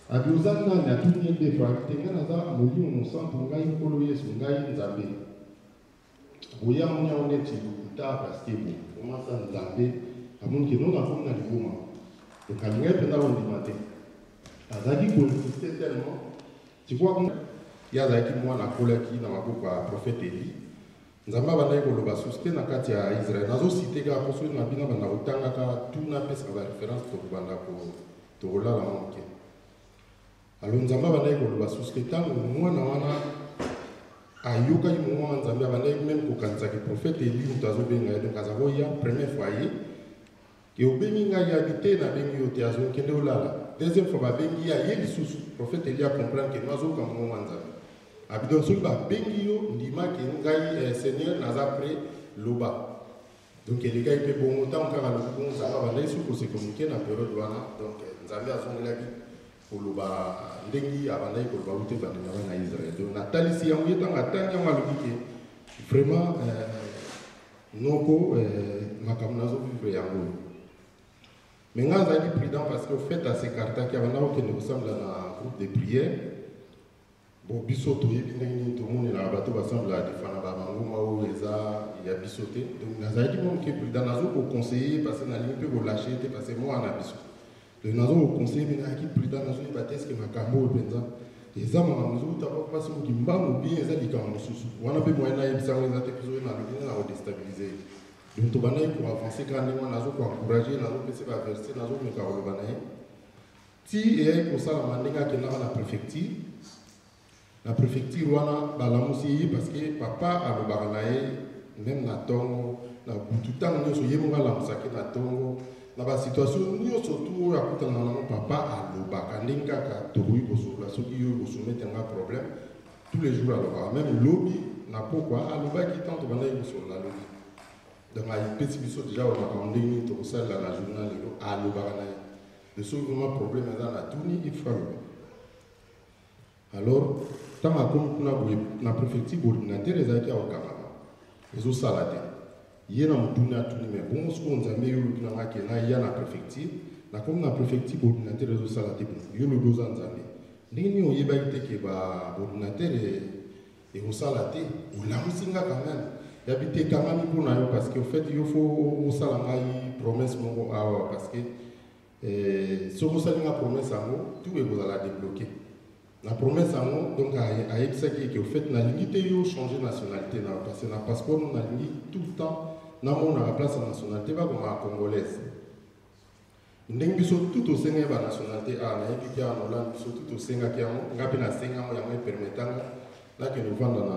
à tous ans il y a tout le monde frère t'es quand ça mon Dieu mon sang pour gagner pour le son gagner Nzambe oya on est parce que comment ça Nzambe à mon qui non na comme na liboma donc à l'ingé pendant on dit matin azaki ko insister tellement tu vois il y a zaki moi na kola qui na maboko ya prophète Élie nzamba bana ko loba susté na kati ya Israël nazo cité ga poso na bina bana utanga ka tout na pesa ba référence to banda ko to la manke alors nzamba bana ko loba susté tango mwana wana ayoka yi mwana nzamba bana même ko kanza ki prophète Élie mutazo benga donc azako ya première fois et au béni nga habité na bengi yo tiazo kende olala deuxième fois ba bengi ya yeli susu prophète Elia comprendre que mazo comme mo manza abidon so ba bengi yo ndima ke ngai seigneur naza pré loba Donc les gars ils peuvent bon autant quand le bon ça va aller sur pour se communiquer dans la période douane. Donc Nzambe a son lagi pour le bas ndengi avant d'aller pour le bas où tu vas dans Israël. Donc Nathalie si on est dans la tête on va le dire vraiment noko makamunazo vivre yango. Mais nous avons été prudents parce qu'au fait, à ces cartes qui nous ressemble à un groupe de prière, bon, bisoto, tout le monde est là, bateau ressemble à des fans, il y a bisoté. Donc, nous avons été prudents, nous avons conseillé parce que nous avons pu lâcher, parce que moi, on a bisoté. Donc, nous avons conseillé, mais nous avons été prudents, nous avons dit, est-ce que ma cambo est pensant? Et ça, nous avons pas passé au Kimba ou bien, ça dit qu'on a pu moyen d'aller, ça, on a été plus ou moins déstabilisé. Donc, pour avancer quand on a encouragé, on a fait verser, on a fait si il y a la préfecture, on a parce que papa a le baranaï, même na tongo, na tout temps, nous sommes la tongo, dans la situation, nous surtout à papa a le bakaninga, qui a un problème, tous les jours, alors même lobby, n'a pas quoi, à l'oba qui tente de sur la lobby. Donc, il y a des choses déjà, on a demandé une salle dans la journée, à l'Obaranaï. Le seul vraiment problème est dans la tournée, il faut le alors, tant que la préfecture ordinateur, les acquis au Canada, les autres salades. Il y a un tournée à tourner, mais bon, ce qu'on a mis au Canada, il y a la préfecture, la préfecture ordinateur, les autres salades, il y a le dos en Zambie. Les gens qui ont été ordinateur et au salade, ou la musique quand même. Il y a des camarades pour nous parce qu'en fait, il faut que ça ait promesse parce que si vous avez une promesse à nous, tout est vous allez débloquer. La promesse à nous, donc, à Epsaki, qui au fait, la limite est changer de nationalité. Parce que le passeport, on a limite tout le temps, on a la place en nationalité, pas comme la congolaise. Nous avons tout au sein de la nationalité, nous avons tout au sein de la nationalité, nous avons permettant que nous vendons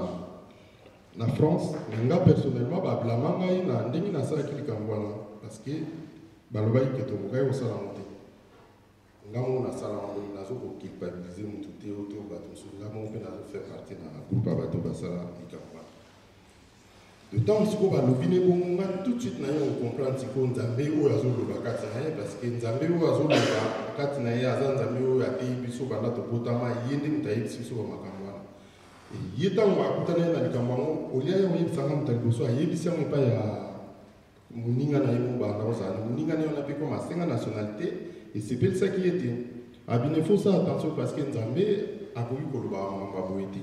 en France, mais personnellement, je suis parce que je suis nga mona sala ngo nazo ko culpabiliser mutu te auto bato so nga mo pe nazo faire partie na groupe bato basala ikamba de temps ko ba lobine bo nga tout de suite na yo comprendre ko nzambe o yazo loba kati na ye parce que nzambe o yazo loba kati na ye azan nzambe o ya te biso bana to potama yende mutayi biso ba makamwa yeta mo akutana na likamba ngo olia yo yebisanga mutali boso ayebisa mo pa ya muninga na ye mo bana ozana muninga ne on a pe comme a senga nationalité. Et c'est pour ça qui était. Il faut ça attention parce que Nzambe a voulu que le bas m'a boité.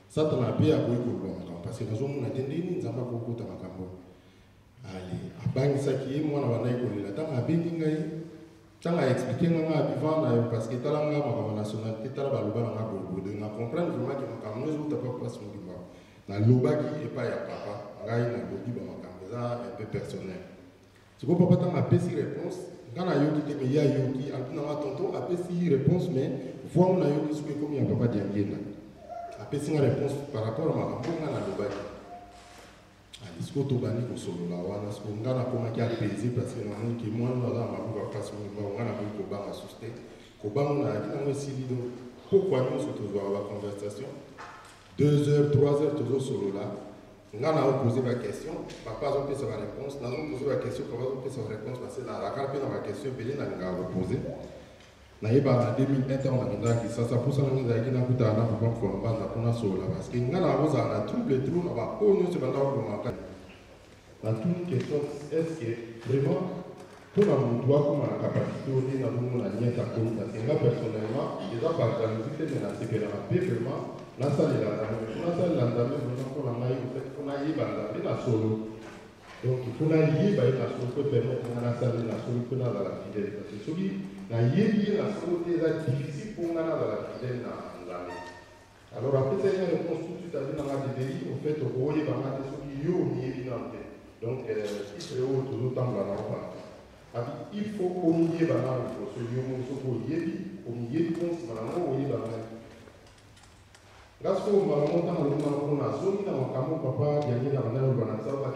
Ça t'en a bien voulu que le bas parce que nous avons attendu Nzamba pour que tu m'accompagnes. Allez, à bang ça qui est moi na bana ko la tanga bengi ngai. Tanga expliquer nga vivant na parce que talanga ma nationalité tala ba loba na go de na comprendre vraiment que ma nous autres pas place mon diba. Na loba qui est pas ya papa, ngai na lobi ba makameza un peu personnel. Ce que papa tanga pesi réponse. Quand on a yoki, mais il y a yoki, on a tonton, après si réponse, mais voir on a yoki, ce que comme il n'y a pas d'ambiance. Après si une réponse par rapport à ma maman, on a l'obaki. Allez, ce que tu as dit pour solo là, on a ce qu'on a comment qui a pesé parce que nous qui moi nous avons ma boue à face, on a vu qu'on va assuster. Qu'on on a dit on a essayé de pourquoi nous se trouvons à la conversation 2 heures, 3 heures toujours solo là. On a posé la question, papa a posé sa réponse, nous avons posé la question, papa a posé sa réponse, parce que la carte dans la question, Bélé n'a pas posé. Nous avons 2001, on a dit que ça pour ça, nous avons dit que nous avons fait un solo parce que nous avons un trouble, nous avons connu ce bandage de manquer. La toute question, est-ce que vraiment, pour nous doit comme la capacité, nous avons la ligne à compte, parce que moi personnellement, il y a pas de mais la sécurité, vraiment, la salle est là, la salle est là, on a eu la solo. Donc, il faut la lier, la solo peut permettre la salle la solo pour la fidèle. Parce que celui la lier la solo est difficile pour la fidèle dans l'année. Alors, après, c'est une réponse tout de suite à dire dans la DDI, au fait, au voyez, il y a des choses qui sont évidentes. Donc, il serait tout le temps dans la il faut qu'on y ait dans il faut se lier au monde, au milieu de compte, on y est dans la grâce au moment où on a zone dans le papa, il y a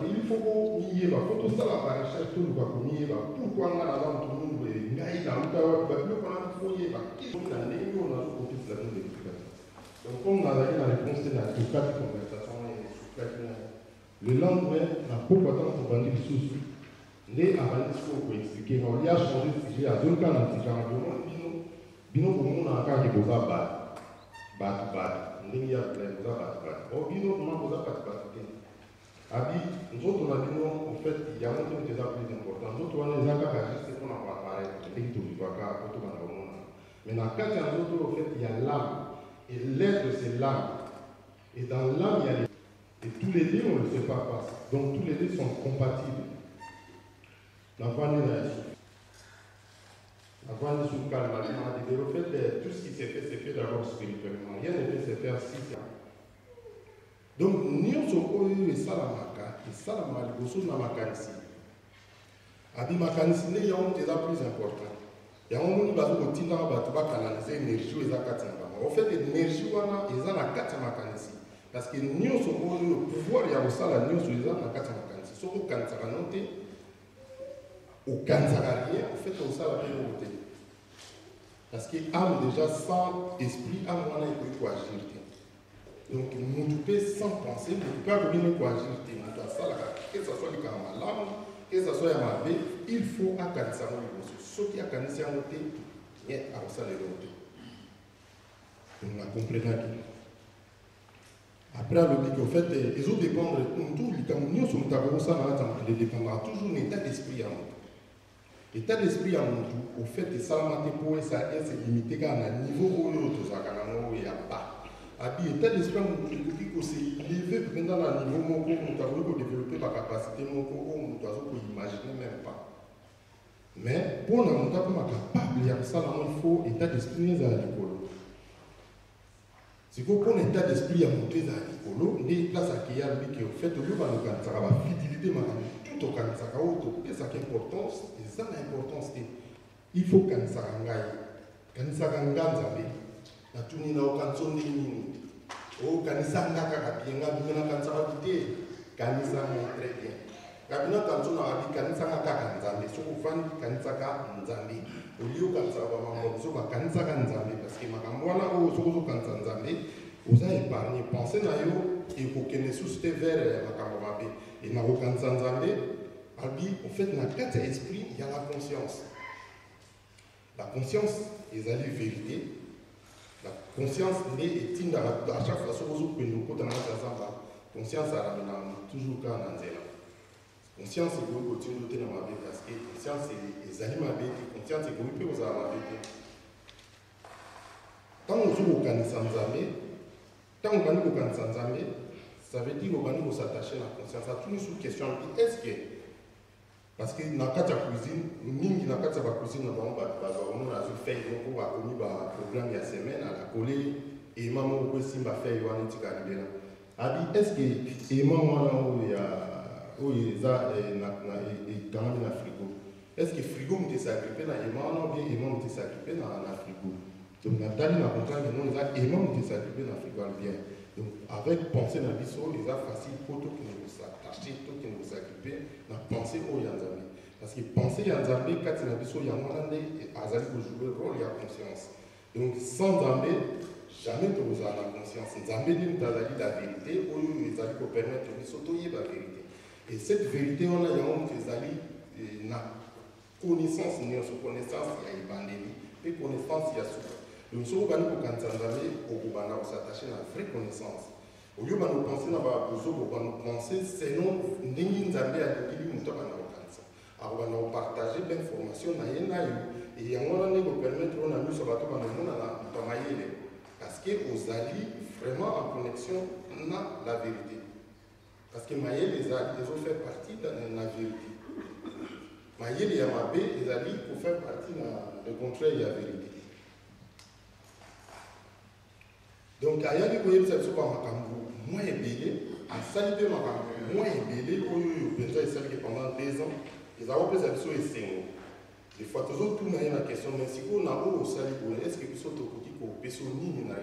il faut qu'on y ait, il faut tout ça la recherche, tout le monde y ait, pourquoi on a la dame, tout le monde est il a faut y ait, qui sont dans les on a tout de la donc, comme on a la réponse, c'est la quatre conversations et Le lendemain, la peau attend pour bandir sous. Les avalis pour expliquer. On y a changé de sujet à deux cas dans ce genre de bino pour mon encore qui vous a bat. N'y a pas de bat. Oh, bino comment vous a bat. Abi, nous autres, on a dit non, en fait, il y a un truc qui est plus important. Nous autres, on a des accords juste pour nous apparaître. Mais dans le cas de nous autres, en fait, il y a l'âme. Et l'être, c'est l'âme. Et dans l'âme, il y a les. Et tous les deux, on ne le sait pas. Donc, tous les deux sont compatibles. L'enfant est avant de se calmer, on a développé tout ce qui s'est fait d'abord spirituellement. Rien ne peut se faire si c'est. Donc, nous sommes et Salamaka, et Salamaka, nous sommes dans Makanisi. Abi Makanisi, il y a un des plus important. Il y a un monde qui va canaliser l'énergie et la en fait, l'énergie, ils ont la carte Makanisi. Parce que nous sommes le pouvoir, il y a aussi la nous sommes dans la carte Makanisi. Si vous avez au Kanzararien, en fait, on sait la priorité. Parce que l'âme, déjà, sans esprit, âme, on a eu quoi agir. Donc, nous pouvons sans penser, nous ne pouvons pas agir. Que ce soit le cas de l'âme, que ce soit ma vie, il faut accancer ce qui a accancé en côté, il y a à ça les autres. On a compris là. Après, on dit qu'en fait, les autres dépendent, nous sommes dépendants toujours de l'état d'esprit en nous. L'état d'esprit en nous, au fait, ça c'est limité à un niveau où il n'y a pas. L'état d'esprit en nous, c'est élevé dans un niveau où nous avons développé la capacité, où nous avons imaginer même pas. Mais pour nous, nous sommes capables, il y a ça, il faut l'état d'esprit à l'école. C'est pour un état d'esprit à monter à l'école, les places à qui il y a au fait, au lieu de la fidélité, tout au Kansaka, et ça qui est important, et ça l'importance, il faut Kansaka Nganzabe, la tournée au Kanson de Nini, au Kanisanga Kakapienga, Bimena Kansaka Bide, Kanisanga très bien. Kabina Kanson a dit Kanisanga Kakanzambe, souvent Kanisaka Nzambe, au lieu Kansaka Mambo, Kanisaka Nzambe, parce que Makamwana ou Sozo Kansanzambe, vous avez épargné, pensez à eux, et vous connaissez sous ce verre Makamwabe, et Narokansanzambe. En fait, dans le cadre de l'esprit, il y a la conscience. La conscience, ils ont la vérité. La conscience est à chaque fois que vous avez une conscience, toujours quand on a conscience, c'est que vous continuez de ma vie parce que conscience, c'est les aliments avec conscience, c'est que vous pouvez vous avoir avec. Tant que vous avez ça veut dire que vous s'attacher à la conscience. Ça tourne sur question est-ce que parce que dans la cuisine, nous dans la cuisine, nous avons fait un programme il y a semaine à la coller et maman aussi m'a fait un petit caribé. Est-ce que maman il y a dans le frigo? Est-ce que le frigo est s'agrippé dans les mains ou bien les mains est s'agrippé dans le frigo? Donc, Nathalie n'a pas compris que les mains est s'agrippé dans le frigo bien. Donc, avec penser dans le biseau, il est facile pour tout qui nous s'attacher, tout qui nous s'agrippé, dans penser au Yanzamé. Parce que penser Yanzamé, quand il y a un biseau, il y a un moment donné, Azali peut jouer le rôle, il y a conscience. Donc, sans Zambé, jamais tu n'as la conscience. Zambé dit que tu la vérité, ou les Azali peut permettre de s'autoyer la vérité. Et cette vérité, on a un des Azali, na connaissance, il y a une connaissance, il y a une pandémie, et connaissance, il y a souffrance. Donc, si on va nous s'attacher à la vraie connaissance. Au lieu de nous penser, c'est non, nous allons partager l'information, et il y a un moment qui permettre de nous parce que vous allez vraiment en connexion avec la vérité. Parce que les ont fait partie de la vérité. Les Yamabé, les alliés pour faire partie de contraire de la vérité. Donc, il y a des gens qui sont moins ébélés, à saluer moins ébélés, pendant 2 ans, ils ont fait ça et 5 ans. Des fois, toujours tout la question, mais si vous avez un salut, est-ce que vous êtes au côté pour personne ni n'a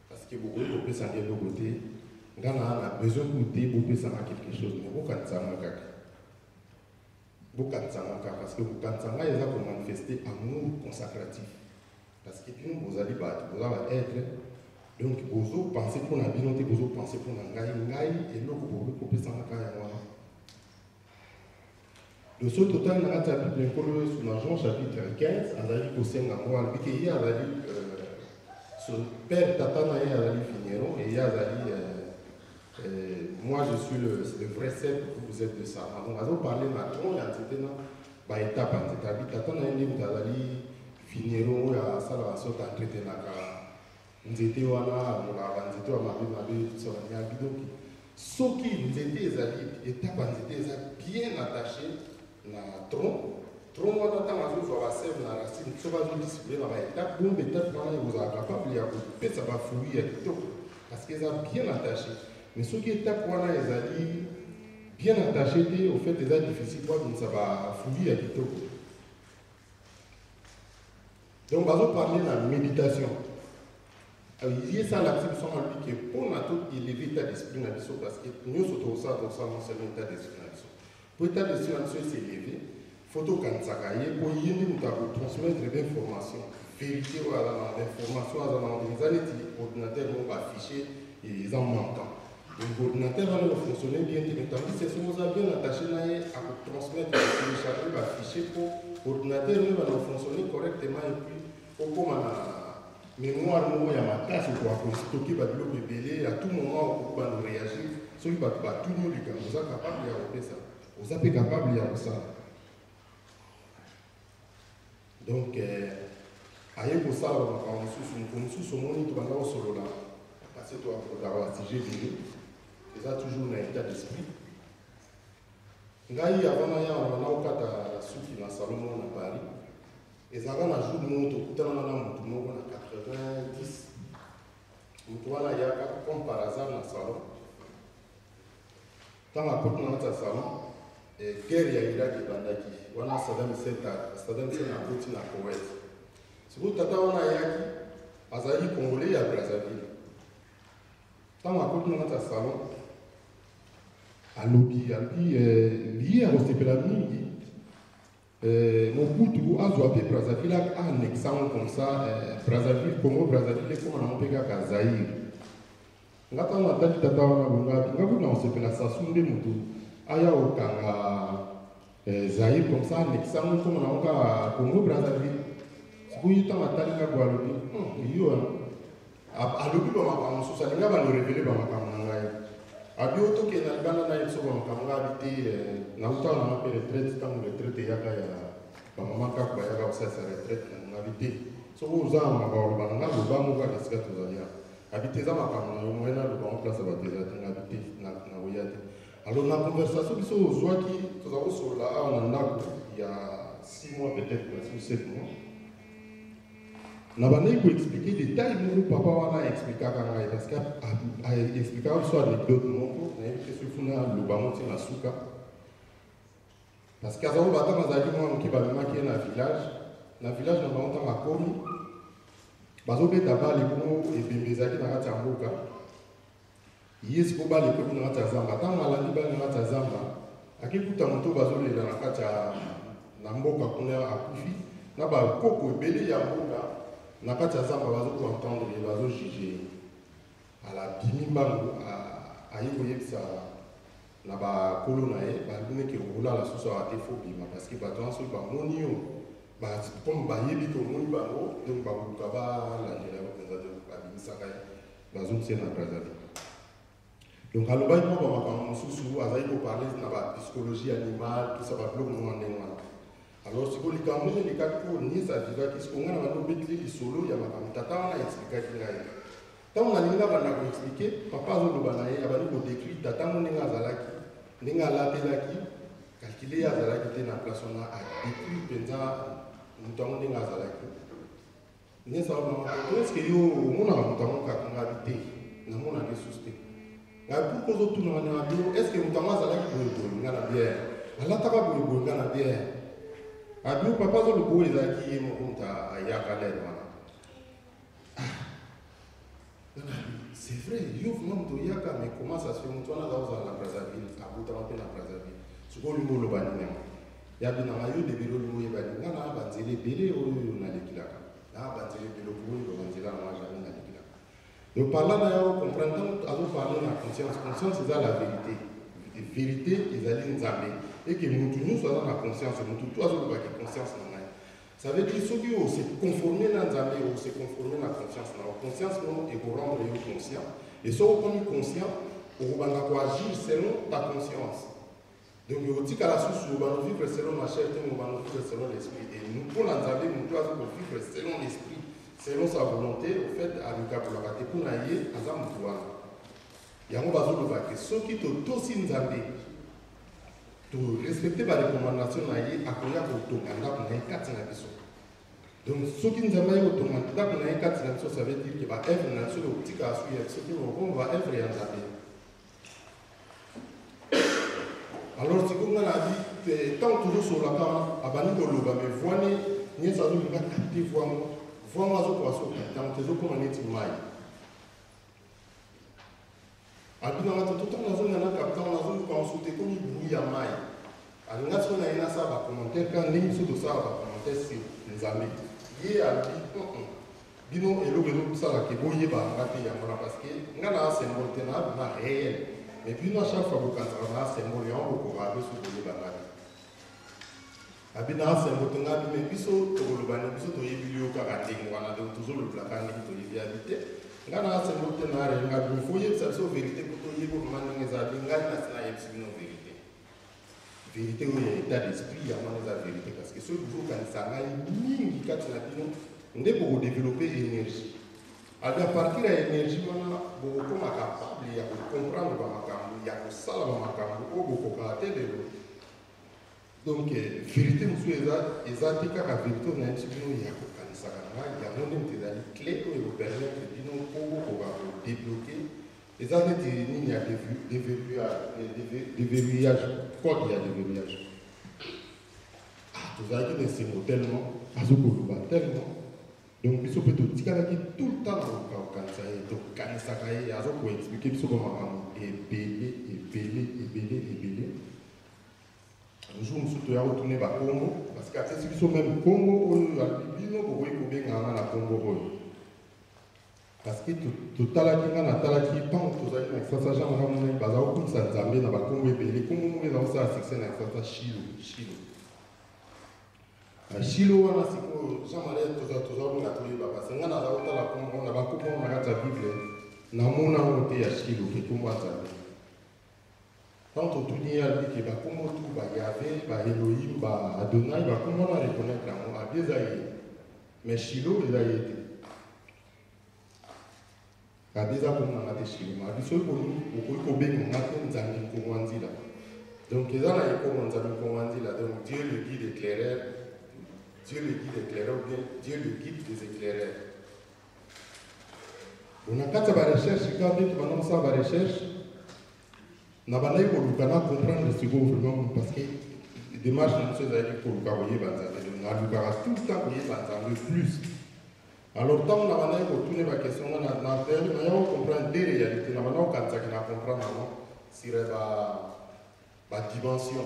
parce que vous pouvez passer de l'autre côté, vous avez besoin de goûter pour passer à quelque chose, mais vous ne savez pas. Vous ne savez pas parce que vous avez manifesté amour consacratif. Parce que vous allez être Donc, vous pensez pour la binauté, vous pensez pour la ngai, et l'autre, vous pouvez couper sans la caille. Le seul total, dans la Bible, sous Jean chapitre 15, à la vie au sein de la morale, il y a la vie, son père Tatana est à la vie finiro, et il y a la vie, moi je suis le vrai cèpe, vous êtes de ça. Donc, on va parler maintenant, il y a une étape, Tatana est à la vie finiro, il y a ça, la sorte d'entretien. Nzete wana mulaba nzete wa mabe tout ça nya bidoki soki nzete ezali étape nzete eza bien attaché na tronc wana tanga zo ba sève na racine so ba zo discipliné na ba étape bombe étape wana vous êtes capable ya kopesa ba fruit ya kitoko parce que eza bien attaché mais soki étape wana ezali bien attaché te au fait eza difficile pour ça ba fruit ya kitoko. Donc bazo parler la méditation. Il y a ça la discussion à lui qui est pour tout élever l'état d'esprit dans le parce que nous sommes ça non seulement l'état d'esprit. Pour l'état d'esprit c'est élevé, il faut que nous pour y transmettre des informations, vérifier l'information dans les années l'ordinateur va afficher et ils en manquent. L'ordinateur va fonctionner bien, tandis que si nous avons bien attaché à transmettre les télécharger, va afficher pour l'ordinateur va fonctionner correctement et puis pour comment mémoire nous ya matasi kwa stocker ba biloko ebele à tout moment on va réagir soki ba tout nous lika vous êtes capable ya opesa vous êtes capable ya ça donc aye ko ça ba ka mususu moni to banga osolola parce que toi d'avoir sujet venu c'est toujours un état d'esprit ngai avant ya on a okata suki na salon na Paris et ça va dans jour de monto kutana na mutu moko na 90 mutu wana yaka comme par hasard na salon tant à côté na ta salon et guerre ya Irak et bandaki wana Saddam Hussein na côté na Koweït c'est pour tata wana yaki azali congolais ya Brazzaville tant à côté na ta salon à lobby lié à l'ostépéla mingi Mobutu a joué Brazzaville a un exemple comme ça, Brazzaville, Congo Brazzaville, comme on a appelé à Zaïre. Ngata na dati tata wana bonga, ngabu na osepela sasunde mutu aya okanga Zaïre comme ça, un exemple comme on a Congo Brazzaville. Sikuyi tanga talinga kwa lobi, iyo a lobi ba makamo so salinga ba no révéler ba makamo ngai. Abi oto ke na libanda na yeso ba makamo habité na uta na pe retraite tant retraite yaka ya ba mama ka ba yaka sa retraite na habité so uza ma ba ba na lo ba mo ka sika to zalia habité za makamo na yo mwena lo ba place ba teza na habité na oyate alors na conversation biso ozwaki to za osola na ndako il y a 6 mois peut-être ou 7 mois na bana ko expliquer détail mo papa wana expliquer kanga parce que a expliquer soit anecdote moko na yeke so funa lo ba moti na suka parce que azao bata mazaki mo ki ba maki na village na ba mota makomi bazo beta bale ko e bembezaki na kati ya mboka yes ko bale ko na kati ya zamba tant malandi bale na kati ya zamba akikuta moto bazo lela na kati ya na mboka kuna akufi na ba koko ebele ya mboka na kati ya zamba bazo ko entendre et bazo juger à la bimimbango a yebisa na ba kolo na ye ba dune ke rola la soso a défaut bima parce que ba transo ba monio ba comme ba yebi ko moni ba o donc ba ko ba la njela ba penza de ba bimisa ka bazo tsena Brazzaville donc aloba ko ba ba mususu azai ko parler na ba psychologie animale tout ça ba bloc mo ndengwa. Alors, si vous voulez quand même les cas pour ni ça dit que ce qu'on a dans le bétli solo il y a ma tata on a expliqué qu'il y a tant on a linga bana ko expliquer papa zo lo bana ya bani ko décrit tata on nga zalaki ninga la belaki calculer ya zalaki te na place on a décrit penza mutango nga zalaki ni ça on est-ce que yo mona mutango ka ngabité na mona ke suste na pour ko zo tout na bio est-ce que mutango zalaki ko ngana bien ala taba ko ngana bien Abio papa zo lubo ezaki mokunta ayaka lema. C'est vrai, yo vraiment to yaka mais comment ça se fait mutwana za la Brazzaville, abuta mape na Brazzaville. Suko lubo lo bani nyama. Ya bina mayo de biro lubo yebani ngana banzele bele oyo na lekilaka. Na banzele belo ko yo banzela na jani na lekilaka. Donc par là, on comprend que nous parlons de la conscience. Conscience, c'est la vérité. La vérité, ils allaient nous amener. Et que nous soyons dans la conscience, nous tous avons la conscience. Ça veut dire que ceux qui se conformer dans la vie, se conformer dans la conscience. La conscience, c'est pour rendre conscient. Et si on est conscient, on va agir selon ta conscience. Donc, il dit qu'à la source, on va vivre selon la chair, on va vivre selon l'esprit. Et nous, pour l'enzaver, nous devons vivre selon l'esprit, selon sa volonté, au fait, à l'uka pour la bataille, pour n'ailler à sa moutoua. Il y a un bazou de vaquer. Ceux qui te tossent nzambé, de respecter les recommandations, n'ailler à quoi pour ton mandat pour n'ailler 4 ans. Donc, ceux qui nous amènent au mandat pour n'ailler 4 ans, ça veut dire qu'il va être dans le petit cas, ceux qui vont va être nzambé. Alors, si vous avez dit, tant toujours sur la carte, à Banigolo, mais voyez, n'y a pas de capter, voyez-moi, ce poisson, tant que vous connaissez mal. Alors, tout le temps, on a un capteur, on a un consulté comme il brouille à maille. Alors, on a un ça va commenter, quand l'île de ça va commenter sur les amis. Il y a Bino et l'eau, ça va que vous y va rater, parce que, on a un symbole réel. Mais puis, à chaque fois que vous avez un symbole, vous avez sur le banane. Abina symbole, vous avez mis piso, vous avez mis piso, vous avez mis au karaté, vous avez toujours le placard, vous avez habité. Vous avez un symbole, vous avez mis au foyer, vous avez vérité, vous avez mis au manin, vous avez mis au vérité. Vérité, oui, il y a état d'esprit, il y a la vérité. Parce que ce jour, quand ça a une on est pour développer l'énergie. À partir de l'énergie, on est capable de comprendre il y a que ça, donc, vérité, monsieur, exactement la vérité, on a un petit peu de il y a des clés qui vous permettent de débloquer. Et ça, il y a des verrouillages. Pourquoi il y a des verrouillages? Vous avez des mots tellement, tellement. Donc, il faut tout le temps quand ça est. Donc, quand ça est, il faut expliquer comment ébélé. Un jour, je suis retourné à Congo, parce que c'est même Congo, pour la Congo. Parce que tout à l'heure, il y a un tant que vous avez un extra agent, il y a un comme ça, Zambé, dans la Congo ébélé, comme vous avez un succès, un extra Chilo. Chilo, on a dit que Jean-Marie, tout ça, on a trouvé, parce que on a la Congo, on a beaucoup de Bible, on a monté à Chilo, qui est tout moi, Zambé. Quand on dit qu'il y a comment tout, il y avait Elohim, Adonai, comment on a reconnaître à bien mais Chilo, il a été. Il y a des gens qui ont été Chilo, mais il y a des gens qui ont été donc, il y a des gens qui donc Dieu le guide éclaireur, ou bien Dieu le guide des éclaireurs. On a quatre recherches, quand on a ça va recherche. On a comprendre ce qu'on vraiment parce que les démarches pour le travailler, on a tout le temps le plus. Alors, tant qu'on a tourné la question, on a comprendre des réalités, on a comprendre sur la dimension.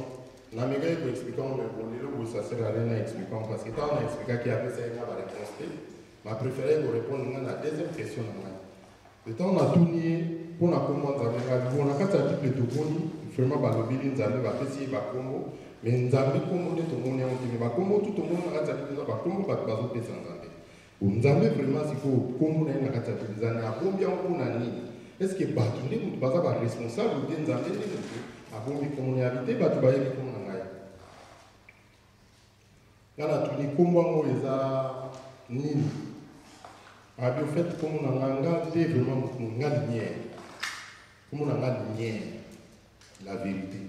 On a expliqué, mais ça sert à rien à expliquer parce que tant on a expliqué qu'il y avait ça, il y a la réponse. Ma préférée pour répondre à la deuxième question. Le temps on a tourné. Pour la commande, on a quatre articles de Togoni, vraiment, le Nzambe va essayer de Congo, mais Nzambe, Congo, tout le monde est en train Congo, tout le monde a quatre articles de Congo, va pas se Nzambe. Nzambe, vraiment, c'est que Congo n'a pas quatre articles de Nzambe, à combien on a mis? Est-ce que Batoundé, vous ne pas responsable de Nzambe, à combien on a habité, Batoubaye, comme on a eu. Quand on a tourné Congo, on a Nini. A bien fait, comme on a regardé vraiment, on a lumière. Comme on a lumière, la vérité.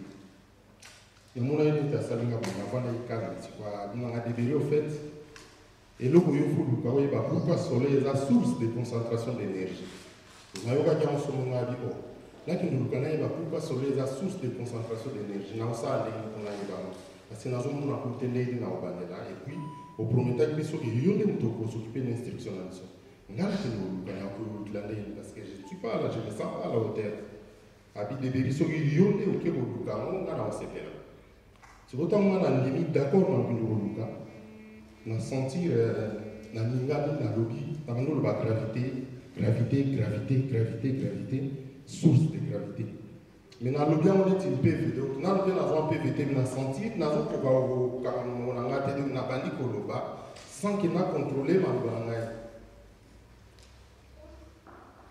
Et mon avis, c'est ça, on a développé au fait. Et là, pourquoi soleil est la source de concentration d'énergie. Vous avez vu qu'on se met à dire, là, nous connaissons pourquoi soleil est la source de concentration d'énergie. Nous ça, parce que nous avons un côté de la et puis, au premier temps, il y a s'occuper de l'instruction là-dessus. Parce que je ne suis pas là, je ne me sens pas à la hauteur. Habit des bébés, il y a des gens qui ont c'est autant qu'on a limite d'accord dans le sentir la lobby, dans la gravité, Gravité, gravité, gravité, gravité, source de gravité. Mais dans le bien, on est une PV. Donc, dans le bien, on a un PVT, on a senti, on a un sans qu'il n'a contrôlé ma blanche.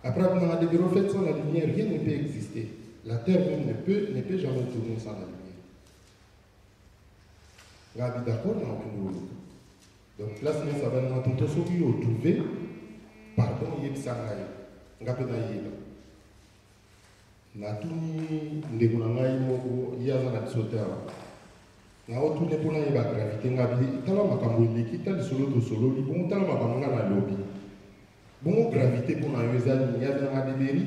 Après, on a des reflets sans la lumière, rien ne peut exister. La terre même ne peut jamais tourner sans la lumière. Gabi d'accord, donc là, c'est ça va nous trouver, pardon, il y a ça. Gabi na tuni ndeko na ngai moko yaza na bisote awa na otune mpona yeba gravité ngabi tala makambo eleki tali solo tosololi bongo tala makambo nga na lobi bongo gravité mpona yo eza nini yaza na deberi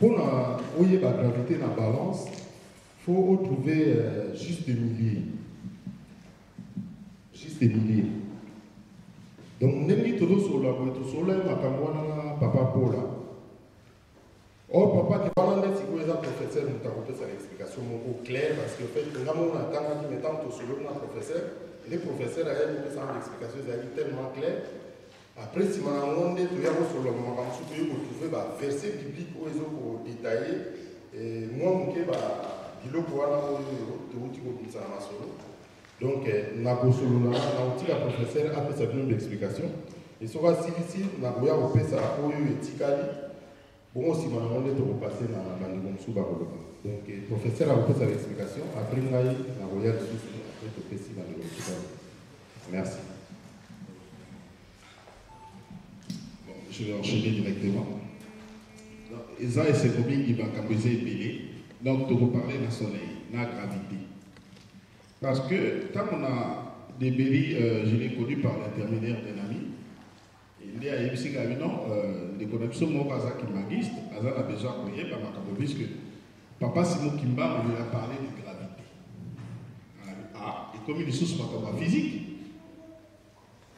mpona oyeba gravité na balance faut retrouver juste milieu donc ndenge tozosolola boye tosolola makambo wana na papa pola. Oh, papa, tu vas demander si vous êtes professeur, nous t'avons fait l'explication claire parce que fait, nous avons entendu qui mettant au solo notre professeur, les professeurs avaient fait l'explication, c'est tellement clair. Après, si on a demandé, tu as sur le moment où tu peux trouver verset biblique où ils ont détaillé, et moi, je suis pour avoir solo. Donc, nous avons solo, nous avons dit la professeur a fait sa explication. Et ce sera si nous avons fait ça pour eux éthiquement. Bon, si on a repasser dans la bande de donc, le professeur a fait sa explication. Après, on a après merci. Bon, je vais enchaîner directement. Eza et c'est combien qui va camposer et payer. Donc, tu reparler dans le soleil, dans la gravité. Parce que, quand on a des bélis, je l'ai connu par l'intermédiaire d'un ami. Il y a aussi des connexions qui magiste, il a besoin de courir par ma puisque Papa Simon Kimba lui a parlé de gravité. Ah, et comme il est sous ma physique,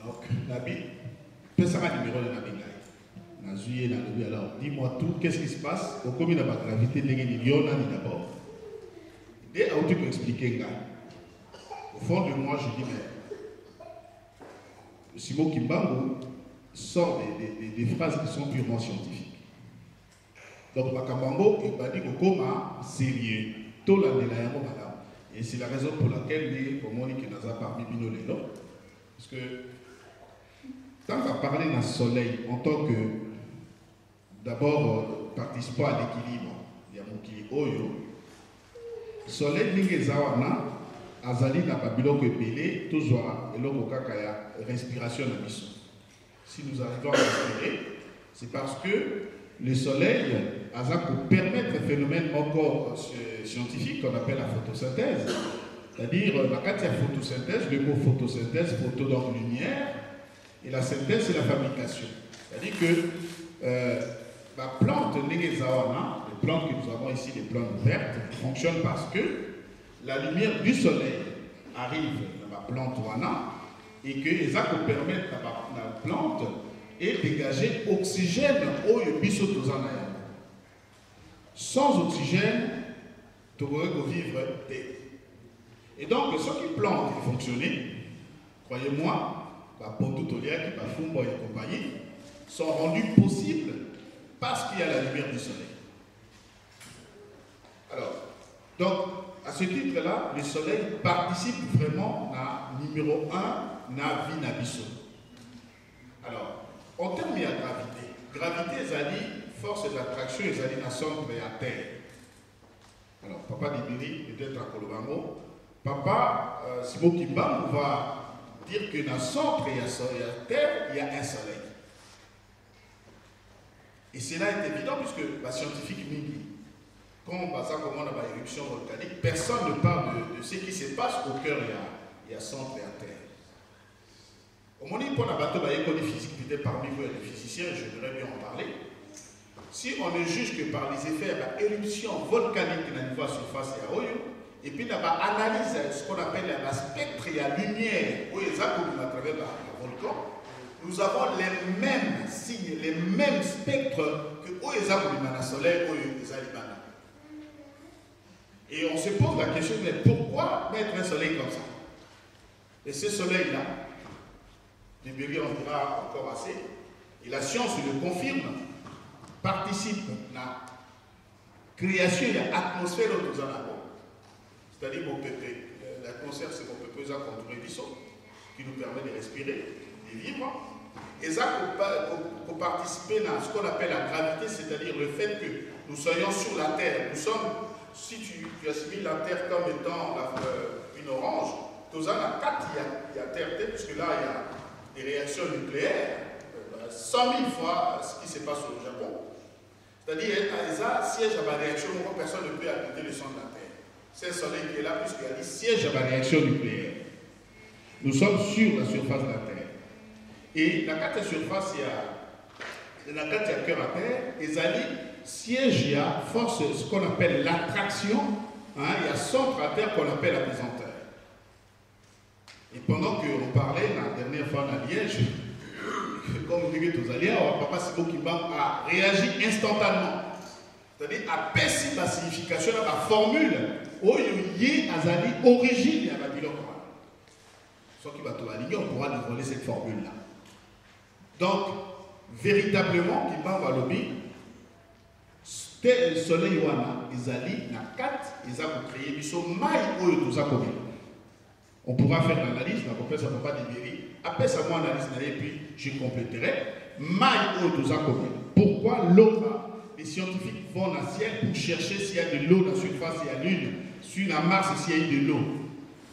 donc Nabi, personne n'a numéro de Nabi. Alors, dis-moi tout, qu'est-ce qui se passe au commun de la gravité de l'Ion d'abord. Dès que tu peux expliquer, au fond de moi, je dis, mais Simon Kimbango sort des phrases qui sont purement scientifiques. Donc, Makambango, il va dire que comme sérieux, tout la madame. Et c'est la raison pour laquelle les communiques qui nous a parmi Binolelo. Parce que, tant qu'à parler d'un soleil, en tant que, d'abord, participant à l'équilibre, il y a mon Oyo, soleil, Ningezawana, Azali n'a pas biloko épelé, toujours, et l'autre kakaya, respiration à mission. Si nous arrivons à respirer, c'est parce que le soleil a pour permettre un phénomène encore scientifique qu'on appelle la photosynthèse. C'est-à-dire, quand il y a photosynthèse, le mot photosynthèse, photo donc lumière, et la synthèse, c'est la fabrication. C'est-à-dire que la plante, les plantes que nous avons ici, les plantes vertes, fonctionnent parce que la lumière du soleil arrive dans la plante Wana, et que les actes permettent à la plante et dégager oxygène au bisotozana. Sans oxygène, tu pourrais vivre. Et donc, ceux qui plantent et fonctionner, croyez-moi, la pontotolière qui va fondre et compagnie, sont rendus possibles parce qu'il y a la lumière du soleil. Alors, donc, à ce titre-là, le soleil participe vraiment à numéro 1. Na vie na biso. Alors, en termes de gravité, gravité, c'est force d'attraction, c'est na centre à terre. Alors, papa Dibiri, peut-être à Kolobango, papa Simon Kimba va dire que dans centre et à terre, il y a un soleil. Et cela est évident puisque la scientifique Mingi, quand on passe à comment on a éruption volcanique, personne ne parle de ce qui se passe au cœur, il y a centre et à terre. Au moment où on a battu l'école de physique, peut-être parmi vous, les physiciens, je voudrais bien en parler. Si on ne juge que par les effets de l'éruption volcanique dans la surface et puis on va analyser ce qu'on appelle la spectre et la lumière où ils accumulent à travers le volcan, nous avons les mêmes signes, les mêmes spectres que où ils accumulent dans le soleil, où ils alimentent. Et on se pose la question, mais pourquoi mettre un soleil comme ça? Et ce soleil-là, on dira encore assez. et la science le confirme, participe à la création de l'atmosphère de tous c'est-à-dire l'atmosphère, c'est mon peuple qui nous permet de respirer, de vivre. Et ça, pour participer à ce qu'on appelle la gravité, c'est-à-dire le fait que nous soyons sur la Terre. Nous sommes, si tu assimiles la Terre comme étant une orange, il y a Terre, puisque là, il y a des réactions nucléaires, 100 000 fois ce qui se passe au Japon. C'est-à-dire, ça siège à la réaction, personne ne peut habiter le centre de la Terre. C'est le soleil qui est là, puisqu'il y a des sièges à la réaction nucléaire. Nous sommes sur la surface de la Terre. Et la carte surface, il y a la carte à cœur à terre, et Zali siège, il y a force, ce qu'on appelle l'attraction, il y a centre à terre qu'on appelle la pesanteur. Et pendant qu'on parlait la dernière fois à Liège, comme vous dites aux alliés, Papa Simo Kimba a réagi instantanément. C'est-à-dire, à percer la signification de la formule, où il y a Zali origine à la bilan. Soit qui va tout aligner, on pourra dévoiler cette formule-là. Donc, véritablement, Kimba Walobi, le soleil wana, ils allaient na 4, ils ont créé, ils sont mailles où ils ont commis. On pourra faire l'analyse, on peut faire ça pas de mairie. Après ça, moi, analyse, et puis je compléterai. Mailles où ils ont commis. Pourquoi l'eau, les scientifiques vont dans le ciel pour chercher s'il y a de l'eau dans la surface, s'il y a l'une, sur la Mars, s'il y a de l'eau.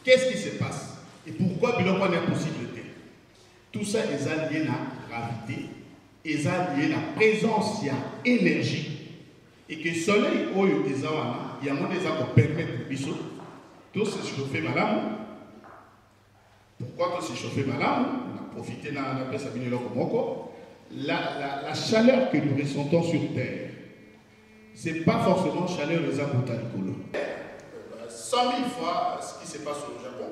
Qu'est-ce qui se passe? Et pourquoi il n'y a pas d'impossibilité? Tout ça est lié à la gravité, est lié à la présence, il y a énergie. Et que le soleil, il y a moins des gens qui permettent de tout se chauffer malade. Pourquoi tout se chauffer malade? On a profité de la chaleur que nous ressentons sur Terre. Ce n'est pas forcément chaleur des arbres 100 000 fois ce qui se passe au Japon.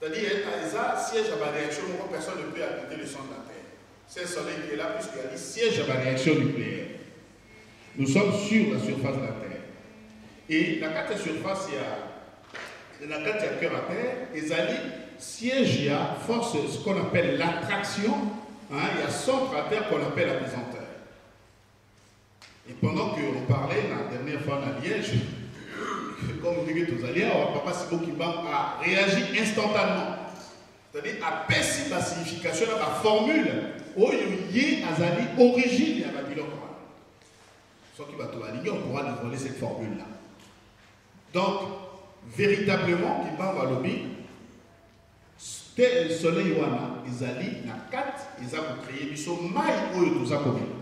C'est-à-dire, ça siège à la réaction, personne ne peut habiter le centre de la Terre. C'est le soleil qui est là, puisqu'il y a des sièges à la réaction nucléaire. Nous sommes sur la surface de la Terre. Et la carte surface, il y a la carte à cœur à terre, et Zali siège, il y a force, ce qu'on appelle l'attraction, il y a centre à terre qu'on appelle la pesanteur. Et pendant qu'on parlait la dernière fois à Liège, comme vous dites aux alliés, Papa Simo Kimba a réagi instantanément. C'est-à-dire, à percer la signification de la formule, où il y a Zali origine à la bilan. Soit qui va tout aligner, on pourra dévoiler cette formule-là. Donc, véritablement, Kimba Walobi, le soleil wana, ils allaient na 4, ils ont créé, ils sont mailles où ils ont commis.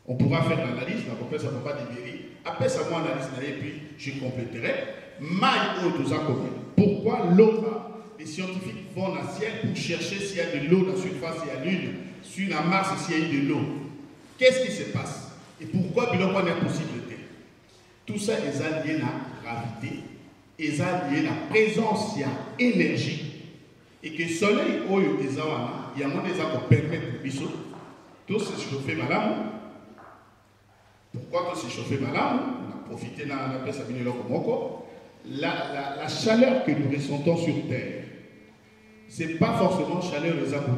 On pourra faire l'analyse, on peut faire ça pas de mairie. Après ça, moi, analyse, et puis je compléterai. Mailles où ils ont commis. Pourquoi l'eau, les scientifiques vont dans le ciel pour chercher s'il y a de l'eau dans la surface, s'il y a l'une, sur la Mars, s'il y a eu de l'eau. Qu'est-ce qui se passe? Et pourquoi il n'y a pas d'impossibilité? Tout ça est lié à la gravité, est lié à la présence, il y a énergie. Et que le soleil, il y a moins des gens qui permettent de bisous. Tout se chauffer malade. Pourquoi tout se chauffer malade? On a profité de la chaleur que nous ressentons sur Terre. Ce n'est pas forcément chaleur des arbres.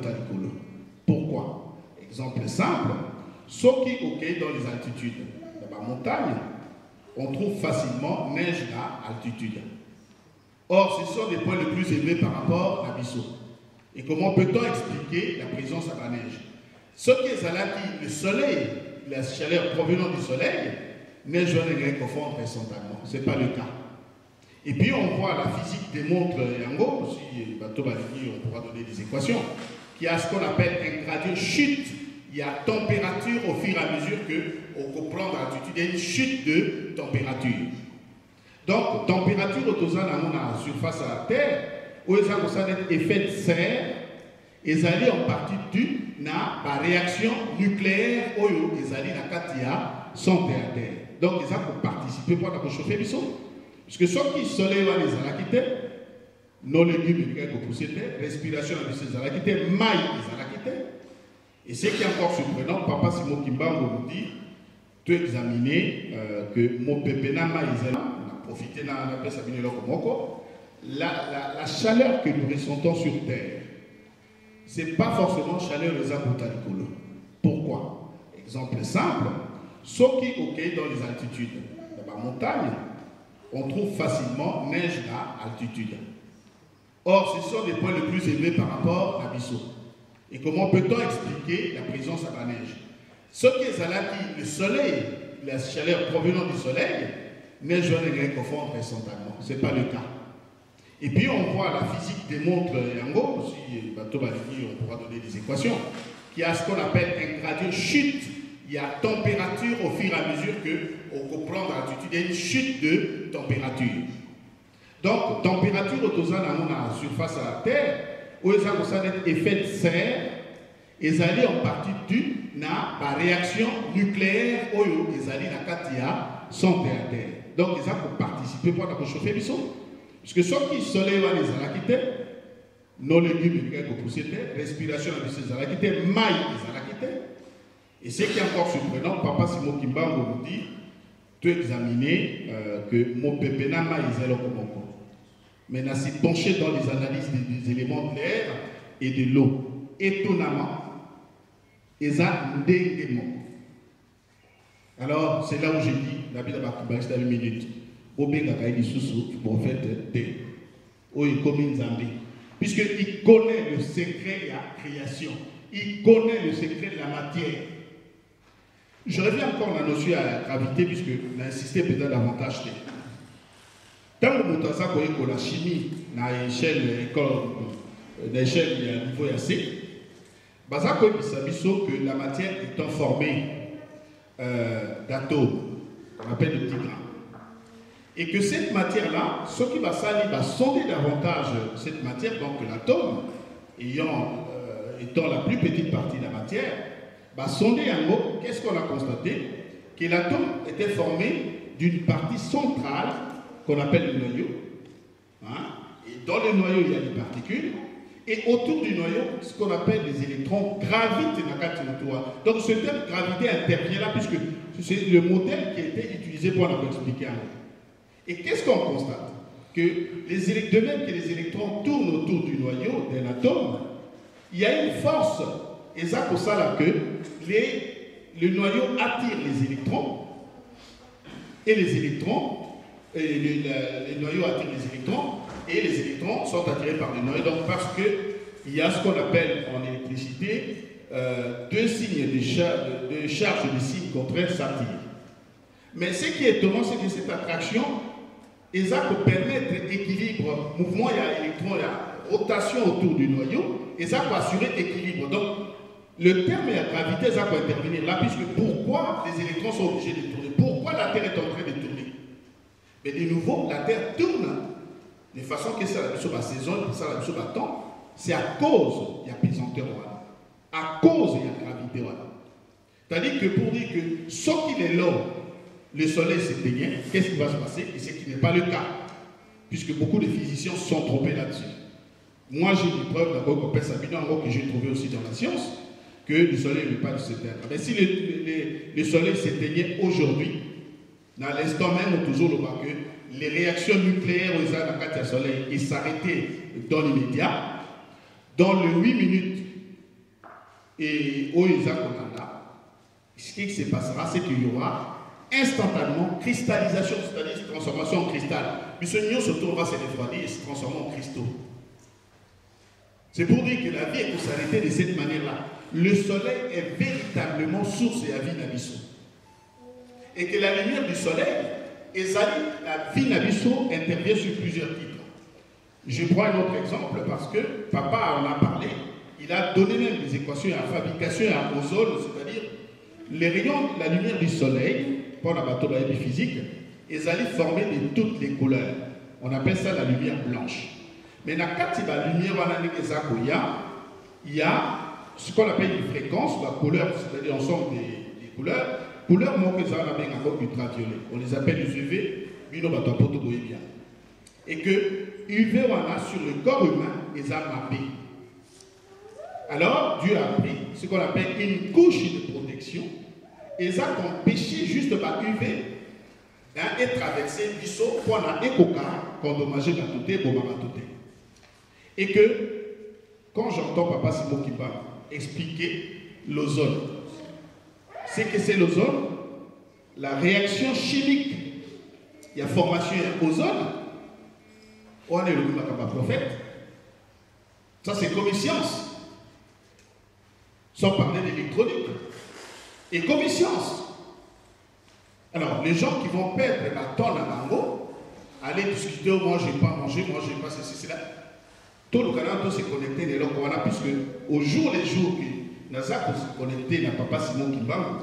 Pourquoi? Exemple simple. Ce qui est OK dans les altitudes, dans la montagne, on trouve facilement neige à altitude. Or, ce sont des points les plus élevés par rapport à Bissau. Et comment peut-on expliquer la présence à la neige? Ce qui est là, le soleil, la chaleur provenant du soleil, neige va les confondre instantanément. Ce n'est pas le cas. Et puis, on voit la physique démontre, Yango, si on pourra donner des équations, qui a ce qu'on appelle un gradient chute. Il y a température au fur et à mesure qu'on comprend l'altitude, il y a une chute de température. Donc, température autour de la surface à la Terre, où il y a un effet de serre, et ils allaient en partie due à la réaction nucléaire, où ils allaient dans la centre à Terre. Donc, ils ont participé pour chauffer les sons. Parce que ceux qui sont les quittés, nos légumes, respiration, les quittés, maille, les quittés. Et ce qui est encore surprenant, Papa Simo Kimba nous dit, tu examiner que mon pépéna maïzela, on a profité de la chaleur que nous ressentons sur Terre. Ce n'est pas forcément chaleur des arbres. Pourquoi? Exemple simple, ceux qui ok dans les altitudes, dans la montagne, on trouve facilement neige à altitude. Or, ce sont des points les plus élevés par rapport à Bissau. Et comment peut-on expliquer la présence à la neige? Ce qui est là, le soleil, la chaleur provenant du soleil, neige va les confondre instantanément. Ce n'est pas le cas. Et puis on voit, la physique démontre, Yango, si bateau va dire, on pourra donner des équations, qu'il y a ce qu'on appelle un gradient chute. Il y a température au fur et à mesure qu'on comprend l'altitude, il y a une chute de température. Donc, température autour de la surface à la Terre, où il y a un effet de serre, et ça en partie due à la réaction nucléaire où il y a sans terre. Donc, ils ont participé pour chauffer le sol. Parce que ceux qui sont les Alakite, nos légumes, respiration des Alakite, maille des Alakite. Et ce qui est encore surprenant, Papa Simon Kimbango nous dit, tu examiner que mon pépé n'a pas été comme mais n'a s'est penché dans les analyses des éléments de l'air et de l'eau. Étonnamment, ils ont des éléments. Alors, c'est là où j'ai dit, la Bible c'est à une minute. Au Bégaï du Soussou, prophète de Oikomin Zambé. Puisqu'il connaît le secret de la création, il connaît le secret de la matière. Je reviens encore à la notion à la gravité, puisque on a insisté peut-être davantage. Tant que nous avons la chimie à l'échelle du niveau assez, que la matière est formée d'atomes, qu'on appelle de petits grains. Et que cette matière-là, ce qui va salir, va sonder davantage cette matière, donc l'atome, étant la plus petite partie de la matière, va sonder un mot. Qu'est-ce qu'on a constaté? Que l'atome était formé d'une partie centrale qu'on appelle le noyau. Et dans le noyau, il y a des particules. Et autour du noyau, ce qu'on appelle les électrons gravitent dans la territoire. Donc ce terme gravité intervient là, puisque c'est le modèle qui a été utilisé pour nous expliquer. Et qu'est-ce qu'on constate? Que de même que les électrons tournent autour du noyau d'un atome, il y a une force, et ça pour ça là, que le noyau attire les électrons, et les électrons, le noyau attire les électrons, et les électrons sont attirés par le noyau. Donc parce qu'il y a ce qu'on appelle en électricité deux signes de charge de signes contraires s'attirent. Mais ce qui est étonnant, c'est que cette attraction, ça peut permettre équilibre, mouvement, il y a électrons, il y a rotation autour du noyau, et ça peut assurer l'équilibre. Donc, le terme et la gravité, ça peut intervenir là, puisque pourquoi les électrons sont obligés de tourner? Pourquoi la Terre est en train de tourner? Mais de nouveau, la Terre tourne de façon que ça la saison, ça la temps, c'est à cause il y a pesanteur, à cause il y a gravité. C'est-à-dire que pour dire que ce qu'il est là, le soleil s'éteignait, qu'est-ce qui va se passer? Et ce qui n'est pas le cas, puisque beaucoup de physiciens se sont trompés là-dessus. Moi, j'ai une preuve d'abord qu'on peut s'habiller, que j'ai trouvé aussi dans la science, que le soleil ne veut pas s'éteindre. Mais si le soleil s'éteignait aujourd'hui, dans l'instant même, on toujours le voit que les réactions nucléaires aux dans le soleil s'arrêtaient dans l'immédiat, dans le 8 minutes, et au ce qui se passera, c'est qu'il y aura instantanément cristallisation, c'est-à-dire transformation en cristal. Puis ce nion se tournera, se refroidit et se transforme en cristaux. C'est pour dire que la vie est pour s'arrêter de cette manière-là. Le soleil est véritablement source et avis d'Abisso. Et que la lumière du soleil, la vie d'Abisso intervient sur plusieurs titres. Je prends un autre exemple parce que papa en a parlé. Il a donné même des équations à la fabrication et à ozone, c'est-à-dire les rayons de la lumière du soleil, pour la bateau de la physique, ils allaient former de toutes les couleurs. On appelle ça la lumière blanche. Mais dans la lumière, il y a ce qu'on appelle une fréquence, la couleur, c'est-à-dire l'ensemble des couleurs. Couleurs, on les ultraviolet. On les appelle les UV, et que UV, on a sur le corps humain, ils ont mappé. Alors, Dieu a pris ce qu'on appelle une couche de protection, et ça a empêché juste par UV d'être traversé du saut pour un écocar qu'endommager la touté pour ma touté. Et que, quand j'entends Papa Simon Kimba expliquer l'ozone, c'est que c'est l'ozone, la réaction chimique, il y a formation ozone, on est le prophète. Ça c'est comme une science. Sans parler d'électronique. Et comme une science. Alors, les gens qui vont perdre la tonne à mango, aller discuter, moi je n'ai pas mangé, moi je n'ai pas ceci, cela. Tout le Canada doit se connecter les langues, puisque au jour les jours que Naza peut se connecter, n'a pas Simon Kimbangu,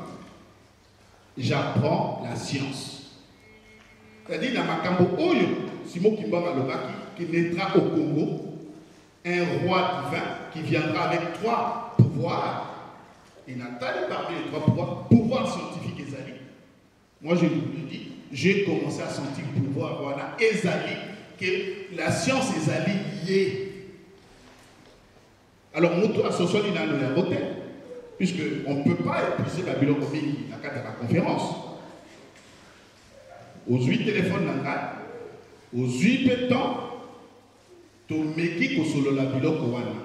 j'apprends la science. C'est-à-dire, dans Makambo Oyo, Simon Kimbangu qui naîtra au Congo, un roi divin qui viendra avec 3 pouvoirs. Il n'a pas parmi les 3 pouvoirs, pouvoir scientifique et Zali. Moi, je vous le dis, j'ai commencé à sentir le pouvoir, voilà, Ezali, que la science Ezali y est. Alors, Moto Association, il a le voté, puisqu'on ne peut pas épuiser Babylone comme il a cadre de la conférence. Aux 8 téléphones, aux 8 pétants, to meki ko solo la biloko wana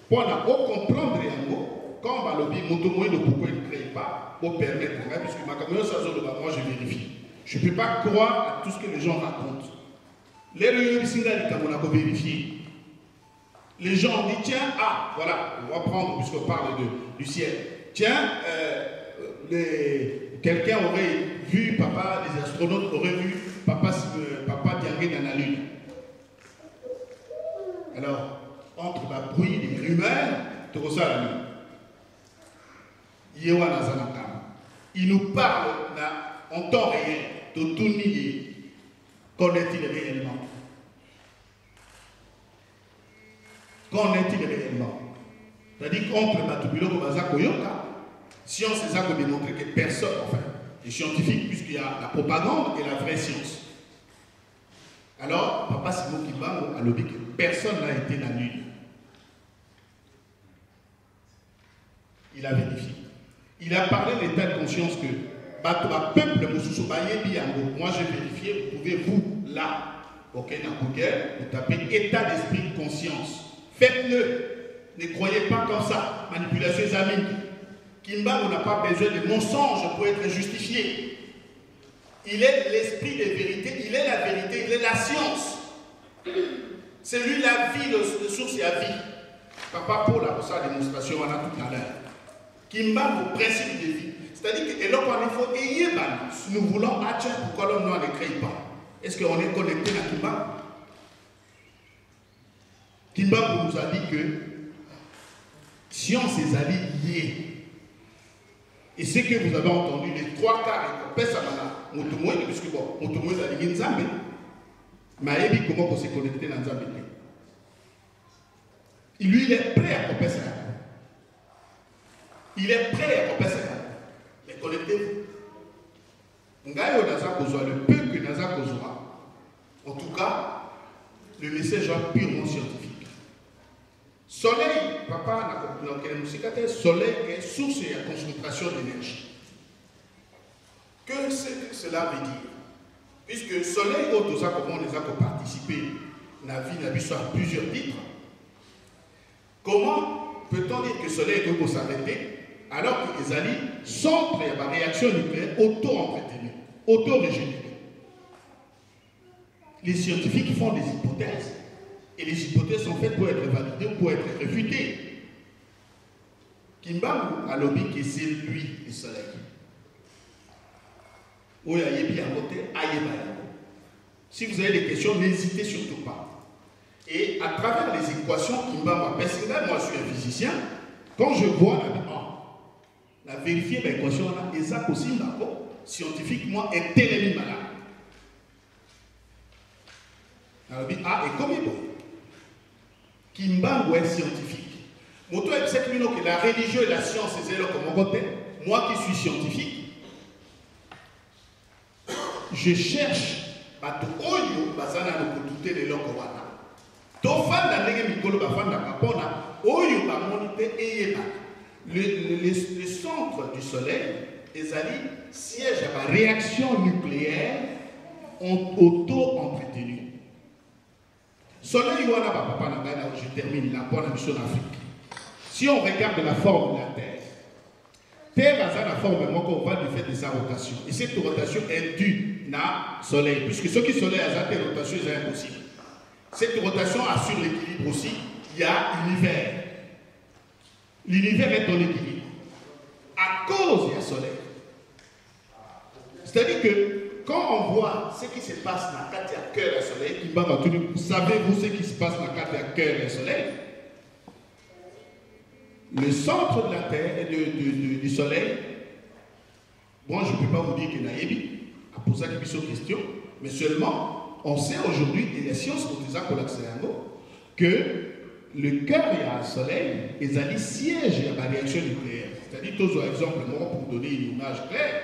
pona o comprendre yango quand balobi moto moyen de pourquoi il ne crée pas pour permettre puisque ma caméra ça moi je vérifie, je ne peux pas croire à tout ce que les gens racontent. Les vérifier. Les gens disent tiens, ah voilà, on va prendre puisqu'on parle du ciel, tiens, quelqu'un aurait vu papa, les astronautes auraient vu papa Diangué dans la lune. Alors, entre le bruit des rumeurs, tu reçois la nuit. Il nous parle en temps réel de tout nier. Qu'en est-il réellement? Qu'en est-il réellement? C'est-à-dire qu'entre Matubilo et Baza Koyoka, science c'est ça qu'on démontre que personne, enfin, les scientifiques, puisqu'il y a la propagande et la vraie science. Alors, Papa Simon Kimbangu a lobby que personne n'a été dans la lune. Il a vérifié. Il a parlé de l'état de conscience que peuple, moi j'ai vérifié, vous pouvez vous, là, ok, dans Google, vous tapez état d'esprit de conscience. Faites-le. Ne croyez pas comme ça. Manipulation des amis. Kimbangu n'a pas besoin de mensonges pour être justifié. Il est l'esprit de vérité, il est la vérité, il est la science. C'est lui la vie, le source et la vie. Papa Paul a sa démonstration, on a tout à l'heure. Kimbangu, principe de vie. C'est-à-dire que là, il faut ayer si nous voulons attirer, pourquoi l'homme ne crée pas? Est-ce qu'on est connecté à Kimbangu? Kimbangu nous a dit que science et ali liés. Et ce que vous avez entendu, les 3 quarts, puisque bon, Motomoy a dit Nzambe, mais comment on s'est connecté dans Nzambe? Lui, il est prêt à couper ça. Il est prêt à couper ça. Mais connectez-vous. Le peu que Naza Kozwa, en tout cas, le message est purement scientifique. Soleil, papa, soleil est source et concentration d'énergie. Que cela veut dire? Puisque soleil, tout ça, comment on les a participé dans la vie, à plusieurs titres. Comment peut-on dire que soleil peut s'arrêter alors que les alliés sont prêts à la réaction nucléaire auto-entretenue, auto-régénérée? Les scientifiques font des hypothèses. Et les hypothèses sont faites pour être validées ou pour être réfutées. Kimbangu a lobby que c'est lui le soleil. Si vous avez des questions, n'hésitez surtout pas. Et à travers les équations Kimbangu, parce que là, moi je suis un physicien, quand je vois la vérifier l'équation, exact aussi, scientifiquement, est tellement malade. Alors, et comme il est bon. Kimbangu est scientifique. Moto est cette que la religion et la science, c'est là comme côté. Moi qui suis scientifique, je cherche à tout oyo bazana no kutute les lokowana. To fanda ndenge mikolo ba fanda kapona oyo ba monite eyeba. Le centre du soleil, ezali siège à la réaction nucléaire auto-entretenue. Soleil, je termine là pour la mission d'Afrique. Si on regarde la forme de la Terre, Terre a la forme qu'on va du fait de sa rotation. Et cette rotation est due à soleil. Puisque ce qui soleil a cette rotation, c'est impossible. Cette rotation assure l'équilibre aussi. Il y a l'univers. L'univers est en équilibre. À cause du soleil. C'est-à-dire que quand on voit ce qui se passe dans le cœur et soleil, savez-vous ce qui se passe dans le cœur et soleil? Le centre de la Terre et du soleil, bon, je ne peux pas vous dire qu'il y a Naïbi, pour ça qu'il y a une question, mais seulement, on sait aujourd'hui, et les sciences ont déjà que le cœur et le soleil, ils ont siège à la réaction nucléaire. C'est-à-dire, tous par exemple, moi, pour donner une image claire,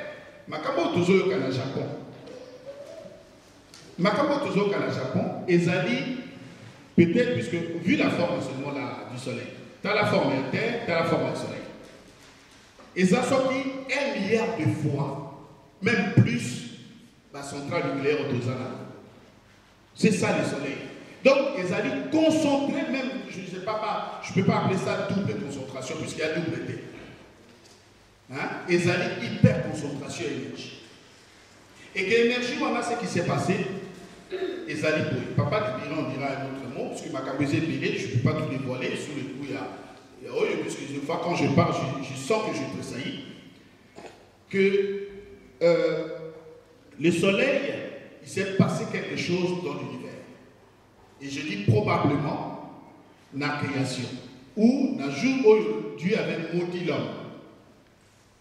Makambo toujours au Japon. Makambo toujours au Japon, ils ont peut-être, puisque vu la forme seulement là, du soleil, tu as la forme de terre, tu as la forme du soleil. Ils ont sorti 1 milliard de fois, même plus, la centrale nucléaire au Tozana. C'est ça le soleil. Donc, ils allaient concentrer, même, je ne peux pas appeler ça double concentration, puisqu'il y a double T. Hein? Ils allaient hyper concentration énergie. Et que l'énergie, on a ce qui s'est passé, ils allaient pour. Papa de Bilan dira un autre mot, parce que ma capacité de billet, je ne peux pas tout dévoiler. Sous le coup, il y a puisque une fois quand je parle, je sens que je tressaillis. Que le soleil, il s'est passé quelque chose dans l'univers. Et je dis probablement la création. Ou le jour où Dieu avait maudit l'homme.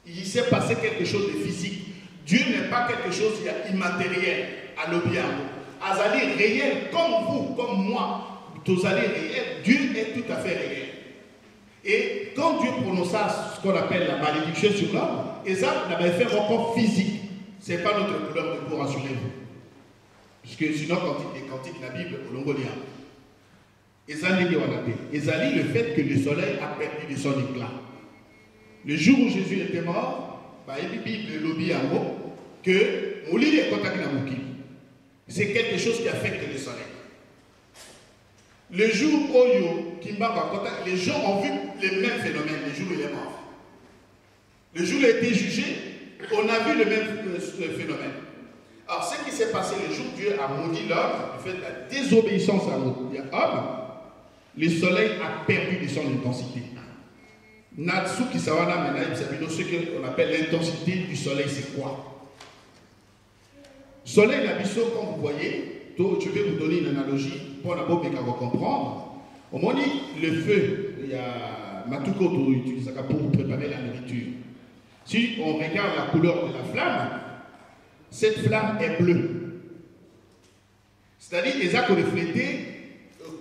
Il s'est passé quelque chose de physique. Dieu n'est pas quelque chose d'immatériel à l'obiamo. Azali réel, comme vous, comme moi, tous allez réel, Dieu est tout à fait réel. Et quand Dieu prononça ce qu'on appelle la malédiction sur l'homme, et ça n'avait fait encore physique. Ce n'est pas notre couleur de peau, rassurez-vous. Puisque sinon, quand il cantique la Bible, au Longolia. Ezali le fait que le soleil a perdu de son éclat. Le jour où Jésus était mort, Bible lobby en haut, que Mouli est contact na Mouki. C'est quelque chose qui affecte le soleil. Le jour où les gens ont vu les mêmes phénomènes, le jour où il est mort. Le jour où il a été jugé, on a vu le même phénomène. Alors, ce qui s'est passé le jour où Dieu a maudit l'homme, du fait de la désobéissance à l'homme, le soleil a perdu de son intensité. Natsuki Sawana Menaïm Sabino, ce qu'on appelle l'intensité du soleil, c'est quoi? Soleil Nabiso, comme vous voyez, je vais vous donner une analogie pour la bombe et qu'on va comprendre. Au moment où le feu, il y a Matuko qui utilise ça pour préparer la nourriture. Si on regarde la couleur de la flamme, cette flamme est bleue. C'est-à-dire qu'ils ont reflété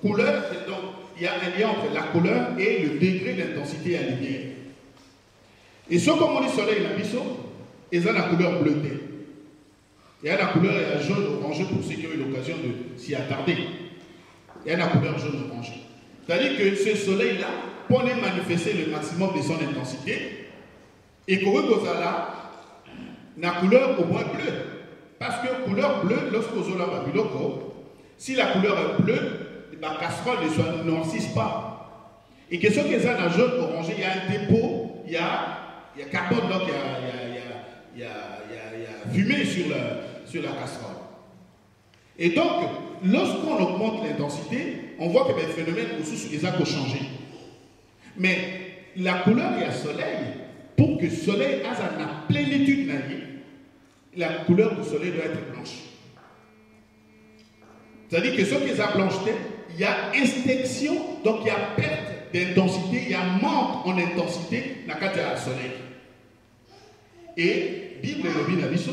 couleur, donc il y a un lien entre la couleur et le degré d'intensité à la lumière. Et ce comme on dit soleil la biso, ils ont la couleur bleutée. Il y a la couleur jaune-orangé pour ceux qui ont eu l'occasion de s'y attarder. Il y a la couleur jaune-orangé. C'est-à-dire que ce soleil-là, pour manifester le maximum de son intensité, et qu'on a la couleur au moins bleue. Parce que couleur bleue, lorsqu'on a la babiloko, si la couleur est bleue, la casserole ne noircisse pas. Et que ce qui est dans jaune orangé, il y a un dépôt, il y a carbone, donc il y a fumée sur la casserole. Et donc, lorsqu'on augmente l'intensité, on voit que les phénomènes aussi les a changé. Mais la couleur et le soleil, pour que le soleil ait la plénitude de la vie, la couleur du soleil doit être blanche. C'est-à-dire que ce qui est à blancheté, il y a extinction, donc il y a perte d'intensité, il y a manque en intensité dans le cadre du soleil. Et Bible le dit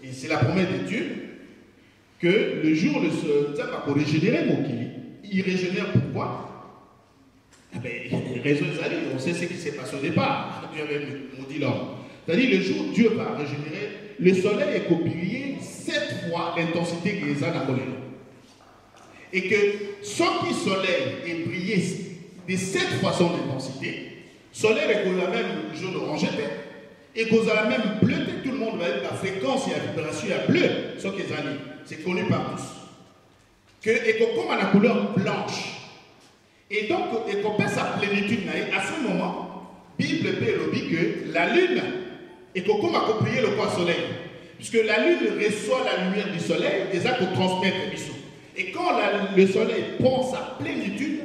et c'est la promesse de Dieu, que le jour où le soleil va régénérer mon kili, il régénère pourquoi? On sait ce qui s'est passé au départ. Dieu avait maudit l'homme. C'est-à-dire le jour où Dieu va régénérer, le soleil est copié 7 fois l'intensité que les a dans le et que ce qui soleil est brillé de 7 fois son intensité, soleil est qu'on a même jaune orangé et qu'on a même bleu, tout le monde va être la fréquence et la vibration est bleue, ce qui est allé, c'est connu par tous. Et qu'on comme à la couleur blanche. Et donc, et qu'on passe sa plénitude, à ce moment, Bible peut le dire que la lune est comme accompagner le point soleil. Puisque la lune reçoit la lumière du soleil, déjà pour transmettre les bisous. Et quand le soleil prend sa plénitude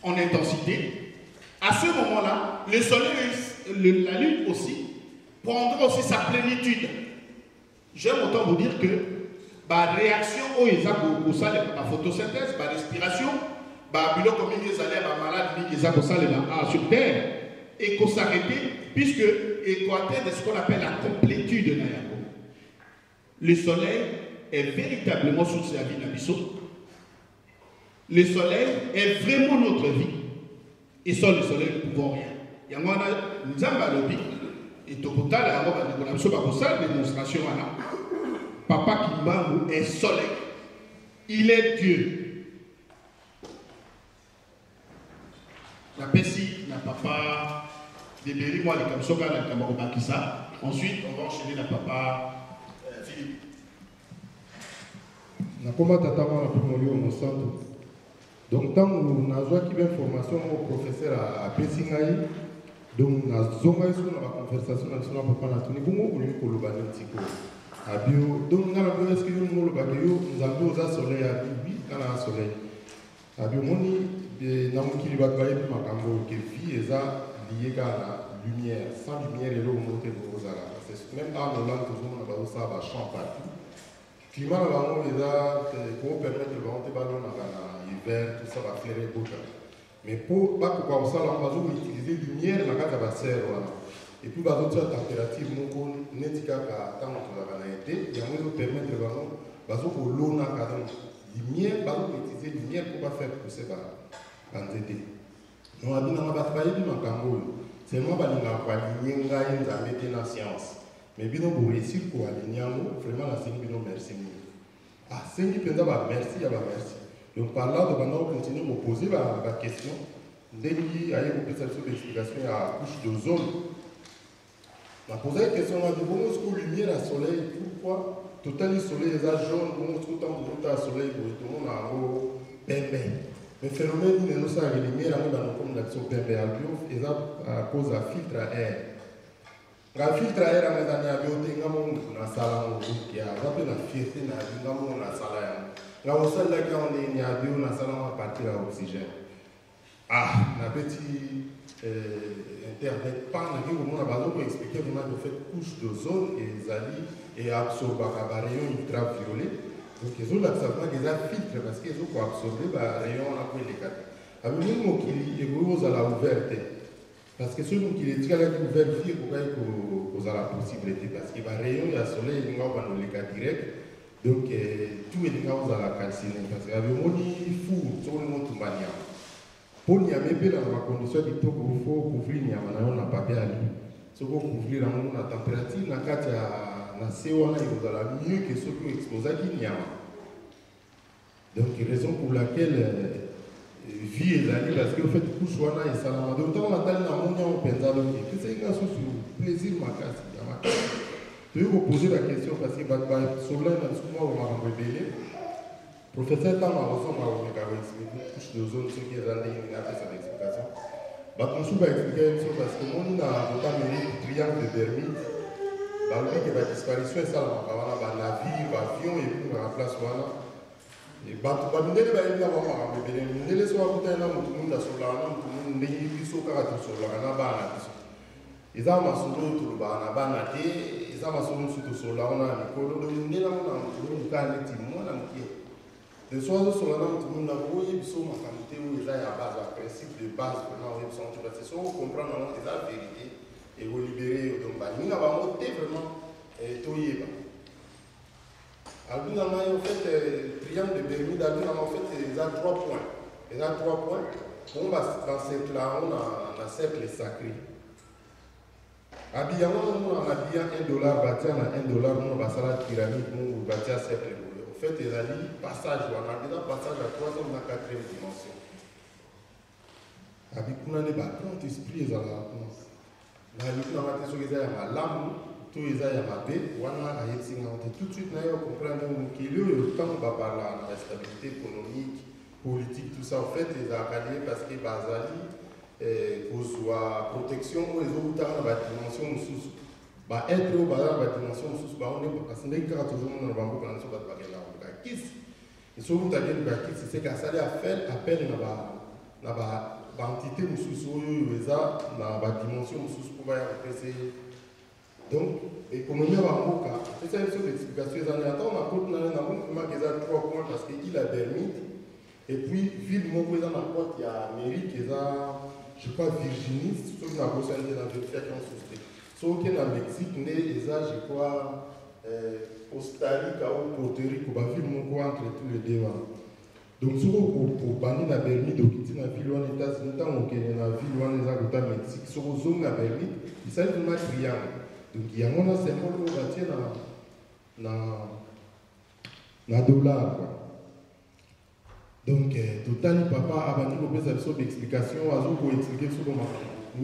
en intensité, à ce moment-là, le soleil, la lune aussi, prendra aussi sa plénitude. J'aime autant vous dire que la réaction aux la photosynthèse, la respiration, sur Terre, et qu'on s'arrêter, puisque Équateur de ce qu'on appelle la complétude de Nayango. Le soleil est véritablement source de la vie d'Abisso. Le soleil est vraiment notre vie. Et sans le soleil, nous ne pouvons rien. Il y a nous avons lobby. Et Tokota, la démonstration, Papa Kimbangu est soleil. Il est Dieu. La Pessi, la papa, des Béri, moi, les Kamsoka, la Kamarobakisa. Ensuite, on va enchaîner la papa Philippe. Nakoma tatama na pomolio mo santo. Donc tant nous avons qui une formation au professeur à Pessingaï, donc nous avons sur la conversation avec notre papa na tuni bongo ko ni ko lobani tiko. Abio donc ngala bo est-ce que nous lo bakeyo nous avons au soleil à bibi kana soleil. Abio moni na mokili ba baye makambo ke vie eza lié à la lumière. Sans lumière et l'eau monte pour ozala. C'est même dans le land toujours on va ça va champ partout. Climat là on les a pour permettre de monter ballon dans l'hiver tout ça va flairer beaucoup. Mais pour pas pouvoir ça là on va utiliser lumière dans la case va servir voilà. Et puis bah d'autres température mon n'étika ka tant que la été il y a moyen de permettre le ballon bazo ko l'eau na cadre lumière bazo utiliser lumière pour pas faire pousser ba banzete. Non abina ma batbaye bi makambo c'est moi balinga kwa linga yenza mettre na science. Mais bino pour réussir pour aligner vraiment la série bino merci. Ah c'est qui peut dire merci à merci. Donc par là de maintenant continuer me poser la question. Ndeni aye ko pesa sur l'explication à couche d'ozone. La poser la question là de bon est-ce que lumière à soleil pourquoi total soleil est jaune bon tout temps pour ta soleil pour tout le monde a haut pembe. Mais phénomène ne nous ça la lumière dans comme l'action pembe albio et ça à cause à filtre à air. La filtre à air à mes années à bioté, na sala qui a rappelé la fierté na na sala. La osal là quand on est à bio na sala à partir à oxygène. Ah, na petit internet pas na qui on a besoin pour expliquer comment on fait couche d'ozone et zali et absorber par rayon ultraviolet. Donc ils ont l'absorber des filtres parce qu'ils ont absorber par rayon à quoi les quatre. Avec nous qui est gros à la ouverte. Parce que ceux qui les tirent avec une vérifier pour qu'ils aient la possibilité. Parce qu'il va rayon, il y a le soleil, il y a le cas direct. Donc, tout est dans la calciner. Parce qu'il y a le monde fou, tout le monde tout manière. Pour n'y avoir pas dans la condition qu'il faut couvrir, il y a un papier à lui. Si vous couvrir la température, il y a CO, il va mieux que ceux qui sont exposés qui n'y a. Donc, raison pour laquelle. Vie et l'année parce que vous faites couche et salama. Donc, on a dans la monnaie au pensado que c'est une chose sur plaisir ma casse. Je vais vous poser la question parce que sur là, dans ce mois, on m'a révélé. Professeur Tam a reçu ma expliqué couche de zone, ce qui est dans les cette explication. On va expliquer une chose parce que mon a notamment le triangle de Bermude. Le qui va disparition et ça, la vie, l'avion et puis la place voilà. Babindele baina mama babindele so akutana mutunda solana mutunde yiso kaka solana bana biso iza masolo to bana bana te iza masolo to solana mikolo do ndela mona mutundu kale ti mona mki de soazo solana mutundu boye biso makamite o iza ya base à principe de base pour na option tu parce que on comprend non iza vérité et vous libérer donc bani na ba moté vraiment toyeba. En fait, triangle de Bermude, en fait, il a 3 points. Il a 3 points. On va dans ce cercle-là, on a un cercle sacré. Habillement, on a habillé $1, bâti à $1, on va faire la pyramide, on va bâtir un cercle. En fait, il a dit passage, on a déjà passage à 3e, à 4e dimension. Avec on a des bâtons, esprit, ils ont la réponse. Là, on a des choses qui sont à l'âme. Tout les a yamabe, wana ayetinga tout de suite nayo comprendre qu'il y a le temps va parler de la stabilité économique, politique, tout ça en fait les a regardé parce que Bazali kozwa protection oyo ezokutana na badimension mosusu baêtre oyo baza na badimension mosusu kasi ndenge kaka tozomona na bamboka na biso bato bakenda koluka kisi soki moto akende luka kisi seke asali appel na baentité mosusu oyo eza na badimension mosusu mpo baya kopesa donc économie ya bamboka apesa biso baexplication eza nde ntango nakoti na namonimaka eza 3 points parce que il a permis et puis ville moko eza na porte ya amérique eza je crois Virginie soki nakosa nde na vérifiaki mosusu te soki na Mexique nde eza je crois Costa Rica ou Porto Rico baville moko entre tous les deux wana donc soki obandi na Bermude okiti na ville wana États-Unis ntango okende na ville wana eza kota Mexique soki ozongi na Bermude esali vraiment triangle donc yango na symbole oyo batie na dollar quoi. Donc totali papa abandi kopesa biso d'explication azokoexplike biso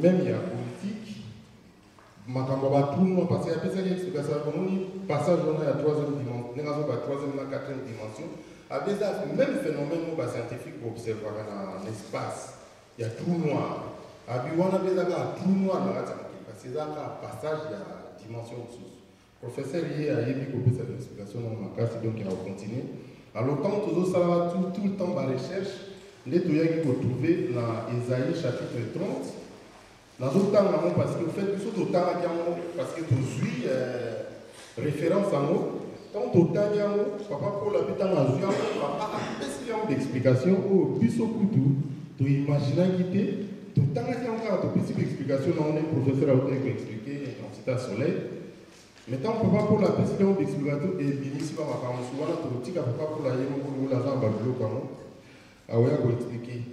même ya politique makambo batunwa parce que apesaki explication akomoni passage wana ya 3e dimension ndenge azoba 3e na 4e dimension abeza même phénomène oyo bascientifique boobservaka na espace ya trou noir abi wana bezaka ya trou noir na kati ya mokili parce que ezaka passage ya dimension mosusu professeur ye ayebi kopesa l'explication na makasi donc ya kocontinue. Alors quand nous avons tout le temps la recherche, nous avons trouvé dans Ésaïe chapitre 30. Dans d'autres temps, parce que vous faites tout autant parce que vous avez référence à nous. Quand vous avez papa Paul habitant à Zouya, papa a fait d'explication au plus au couteau. Tu imagines qu'il était tout le temps qu'il y a encore une petite explication. On est professeur à vous expliquer l'intensité soleil. Maintenant, papa pour la précision d'explication et l'initiative à ma souvent la politique à papa pour la yémo pour la zone babilo comme à ouais pour expliquer.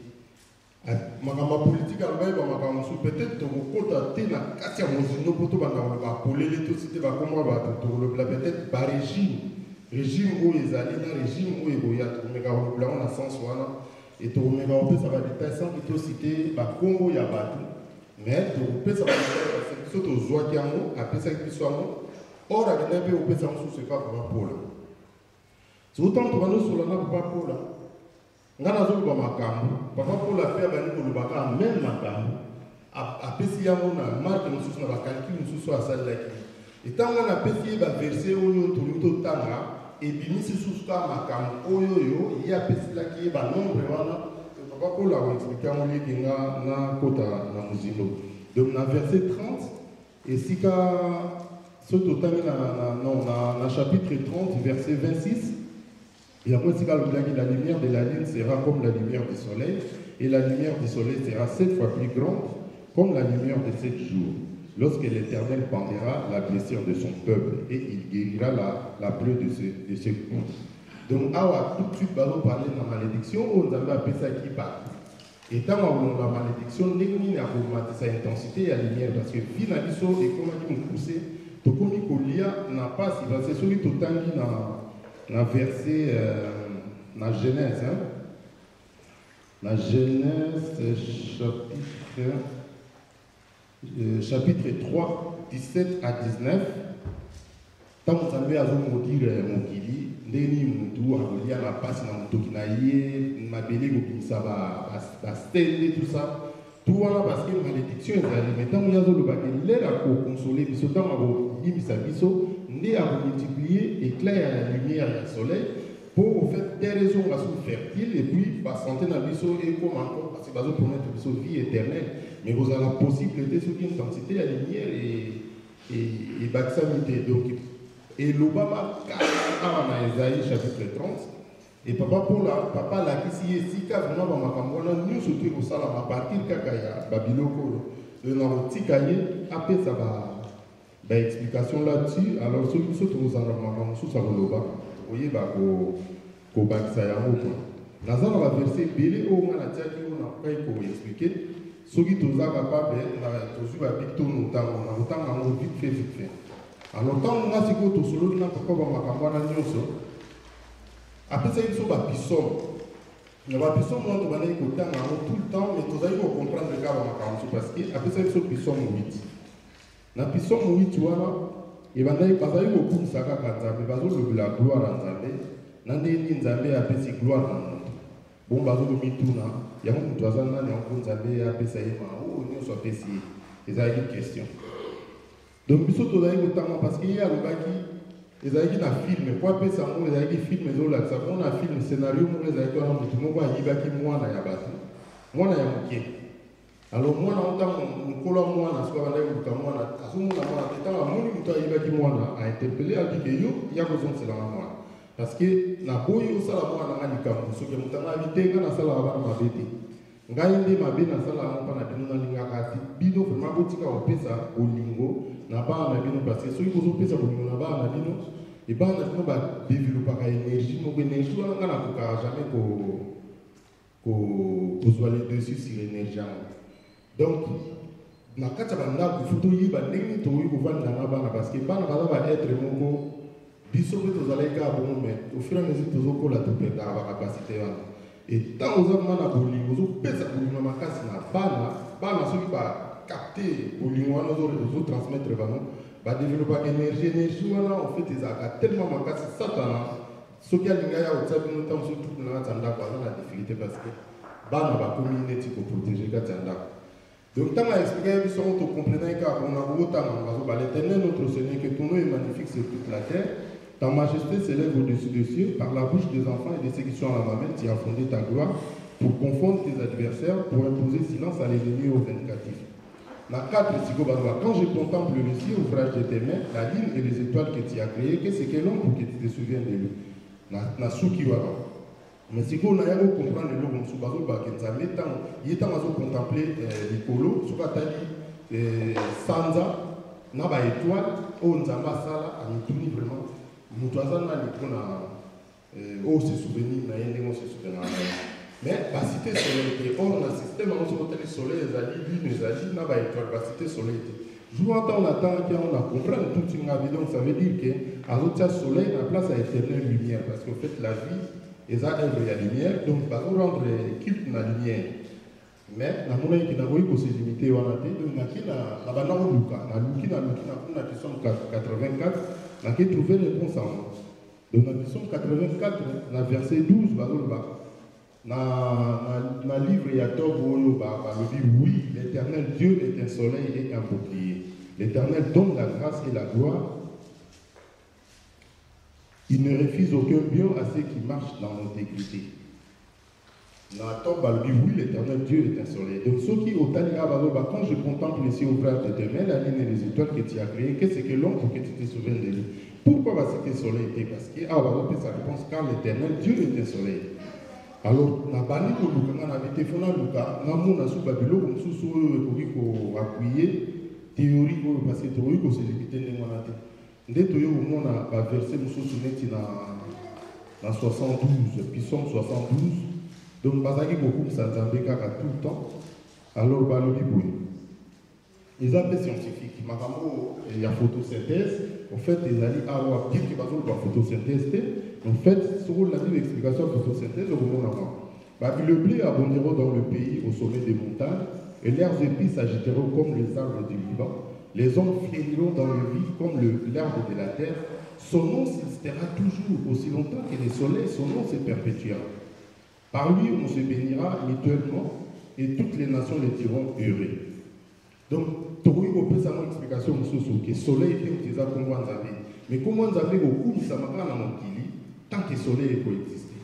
Ma politique à l'oeil ma peut-être que vous contactez la Katia Mosino pour tout banda pour les tout cité va comment va tout le peut-être par régime où les alliés dans régime où il y a tout méga on a sens voilà et tout méga on peut ça va détailler sans que tout cité ba Congo ya batu mais tout peut ça va c'est surtout joie qui a mot après ça qui soit mot. Or, il y a des gens qui ont fait Papa Paul. C'est autant que nous sommes là, Papa Paul. Nous avons fait Papa Paul a fait même Macam. Après, il y a une marque, nous sommes dans le calcul, nous sommes à la salle. Et tant qu'on a fait verser au Toronto Tanga, et puis nous sommes à Macam, il y a un nombre. Papa Paul a expliqué à moi qu'il y a un quota dans le Musino. Donc, dans le verset 30, et si ce total dans chapitre 30, verset 26, il y a moi aussi la lumière de la lune sera comme la lumière du soleil, et la lumière du soleil sera 7 fois plus grande comme la lumière de 7 jours, lorsque l'Éternel pendra la blessure de son peuple, et il guérira la plaie de ce coup. Donc, tout de suite, nous parler de la malédiction, on a appelé ça qui part. Et tant qu'on a la malédiction, nous avons sa intensité et la lumière, parce que finalement, et comment ils vont pousser. Donc, comme il n'a pas, c'est celui qui est dans verset, dans Genèse, dans Genèse chapitre 3, 17 à 19, tant que vous avez à vous dire, mon kili, ndeni mutu akolia na pasi na mutoki na ye mabele kokimisa bastende tout ça tout wana parce que malédiction ezali mais ntango yazo lobaki lere akokonsole biso ntango akoyibisa biso nde akomultiplier éclat ya la lumière ya soleil pour au fait des raisons baso fertile et puis basanté na biso ekoma encore parce que bazopromettre biso vie éternelle mais vous avez la possibilité sur une intensité ya lumière et baksamité donc et l'Obama dans Isaïe chapitre 30 et papa la qui si vraiment nous surtout au salam à partir kakaya babiloko de nautikaye après ça va explication là-dessus alors ceux qui sont aux endroits sous ça loba voyez ko bakisa ya moko nazana va verset belé au na tiaki on a pas ko expliquer ceux qui toza capable na tozu ba bicto notango na notango vite fait alors tant on a ce que tout solo na papa ba makambana nyonso après ça ils sont ba pisson na ba pisson moi to bana ko tanga tout le temps mais toza ko comprendre ka ba makambo parce que après ça ils sont pisson 8 na pisson 8 wana et bana bazali ko kumisa ka kanza mais bazo le la gloire en Nzambe na ndeni Nzambe apesi gloire na monde bon bazokomi tuna yango moto aza nani yango nzambe apesa ye ma oyo nyonso apesi ye ezalaki question donc biso tozalaki kotanga parce que ye alobaki ezalaki na film po apesa yango ezalaki film ezolakisa mpona film scénario moko ezalaki wana motu moko ayibaki mwana ya bato mwana ya moke alors mwana otango mokolo ya mwana soki abandaki koluka mwana azomona mwana te ntango amoni moto ayibaki mwana ainterpele abike yo ya kozongiselanga mwana parce que naboyi osala mwana nanga likambo soki moto anga abi te nga nasalaka bana mabe te ngai nde mabe nasala yango mpa na bino nalingaka te bino vraimen botika kopesa bolingo na bana na bino parce que soki kozopesa bolingo na bana na bino ebana na bino badevelopaka énergie moko énergie wana nga nakokaka jamais kozwa le dessus sur énergie yango donc na kati ya bandako fu toyiba ndenge tokoki kovandanga bana parce que bana baza baetre moko biso mpe tozalaki kaka bongo mais au fur et à mesure tozokola toperdaka bacapacité wana etango oza mwana bolingo ozopesa bolingo makasi na bana soki bacapte bolingo wana ozotransmettre bango badevelopaka énergie wana en fait ezalaka tellement makasi satana soki alinga ya kotia bino ntango so tuku na kati ya ndako aza na difficulté parce que bana bakomi neti koprotege kati ya ndako donc ntango aexplikaki biso ngo tocomprendaki kaka mpona kokotanga bazoba l'éternel notre Seigneur que ton nom est magnifique sur toute la terre. Ta majesté s'élève au-dessus des cieux, par la bouche des enfants et de ceux qui sont à la mamelle, tu as fondé ta gloire pour confondre tes adversaires, pour imposer silence à l'ennemi au vindicatif. La 4, quand je contemple le ciel, ouvrage de tes mains, la lune et les étoiles que tu as créées, qu'est-ce que l'homme pour que tu te souviennes de lui? Na souki wala. Mais si on a comprendre le logo, on va il est en contempler l'icolo, sur la taille, Sanza, na ba étoile, on zamba sala, on tourne vraiment. Nous avons se souvenir, on se souvient. Mais la cité soleil, or, le système, on se retrouve soleil, les alliés, lune, les alliés, n'a pas étoile, la cité soleil. Je vous entends, on attend qu'on a compris toute une vie, donc ça veut dire qu'à l'autre soleil, la place à éternelle lumière, parce qu'en fait, la vie, il y a la lumière, donc, par contre, rendre culte dans la lumière. Mais, la monnaie qui n'a pas eu que c'est limité, on a dit, donc, la banane Luka, la question 84, on a trouvé réponse en nous. Donc, dans la question 84, dans le verset 12, dans le livre, il y a oui, l'Éternel Dieu est un soleil et un bouclier. L'Éternel donne la grâce et la gloire. Il ne refuse aucun bien à ceux qui marchent dans l'intégrité. Oui, l'Éternel Dieu est un soleil. Donc, ceux qui, quand je contemple ici au frère de tes mains, la lune et les étoiles que tu as créées, qu'est-ce que l'homme pour que tu te souviennes de lui? Pourquoi va citer soleil? Parce que, sa réponse, car l'Éternel Dieu est un soleil. Alors, na bani ko luka na bitefona luka na mona su babilo ko susu ko appuyer théorie ko parce que théorie ko se limiter ne mona te ndeto yo mona ba verset mususu neti na 72 Psaume 72 donc bazaki beaucoup ça nzambe kaka tout le temps alors balobi boy les appels scientifiques makambo il y a photosynthèse en fait les ali awa bien que bazo ba photosynthèse en fait sur la vie d'explication de photosynthèse au moment là le blé abonderont dans le pays au sommet des montagnes et leurs épis s'agiteront comme les arbres du Liban, les hommes fleuriront dans le vide comme l'herbe de la terre. Son nom subsistera toujours aussi longtemps que le soleil, son nom se perpétuera. Par lui on se bénira mutuellement et toutes les nations les diront heureux. Donc tokoki kopesa mo explication mosusu ke soleil te utilisé comme nzambe mais comment nzambe kokumisa makala na mokili tant que soleil ekoexiste.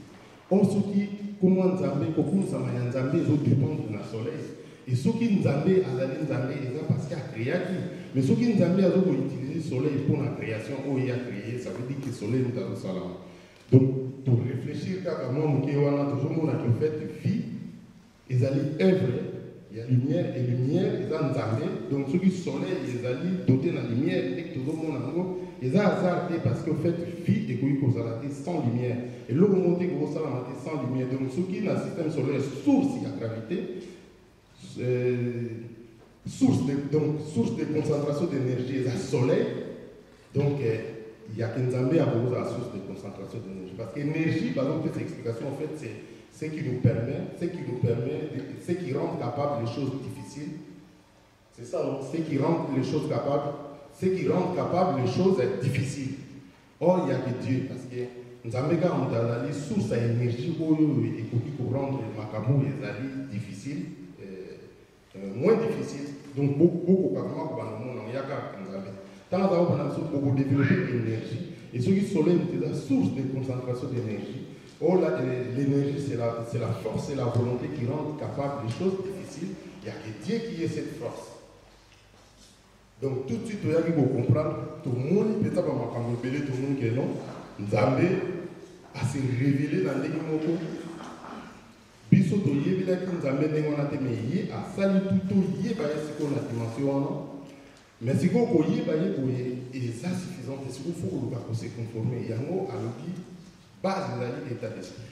Or soki comment nzambe kokumisa ya nzambe ezodépendre na soleil et soki nzambe azali nzambe eza parce qu'il a créé mais soki nzambe azokoutiliser soleil pour la création oyo il a créé ça veut dire que soleil mutu azosala. Donc pour réfléchir kaka mwa moke wana tozomona ke fait vie ezali œuvre. Il y a lumière et lumière, il y a nzambe. Donc ceux qui soleil, ils allaient doter la lumière, et tout le monde en haut, ils ont hasardé parce qu'en fait, vie et qu'on a sans lumière. Et l'eau montée qu'on a sans lumière. Donc ceux qui ont un système solaire source de la gravité, source de concentration d'énergie, il y a soleil. Donc il y a qu'un nzambe à propos de la source de concentration d'énergie. Parce que l'énergie, par exemple, cette explication, en fait, c'est ce qui nous permet, ce qui rend capable les choses difficiles. C'est ça, non? Ce qui rend les choses capables, ce qui rend capable les choses difficiles. Or, il n'y a que Dieu, parce que nzambe ka moto azali source ya énergie oyo ekoki korendre makambo ezali difficile moins difficile donc bokoka kama kobanda mona yaka nzambe ntango aza kobanda biso bokodévelopper énergie et soki soleil eza source de concentration d'énergie. Oh, l'énergie, c'est la force et la volonté qui rendent capable des choses difficiles. Il n'y a que Dieu qui ait cette force. Donc, tout de suite, il y a qui comprendre, tout le monde, peut-être pas ma femme, tout le monde qui est non, Nzambe a se révélé dans les moko. Biso to yebila ki Nzambe ndengona te mais yé a sali tout yé ba siko na dimension non. Mais siko ko yé ba yé ko et ça suffisant parce qu'il faut que se conformer. Yango a l'outil base de l'état d'esprit.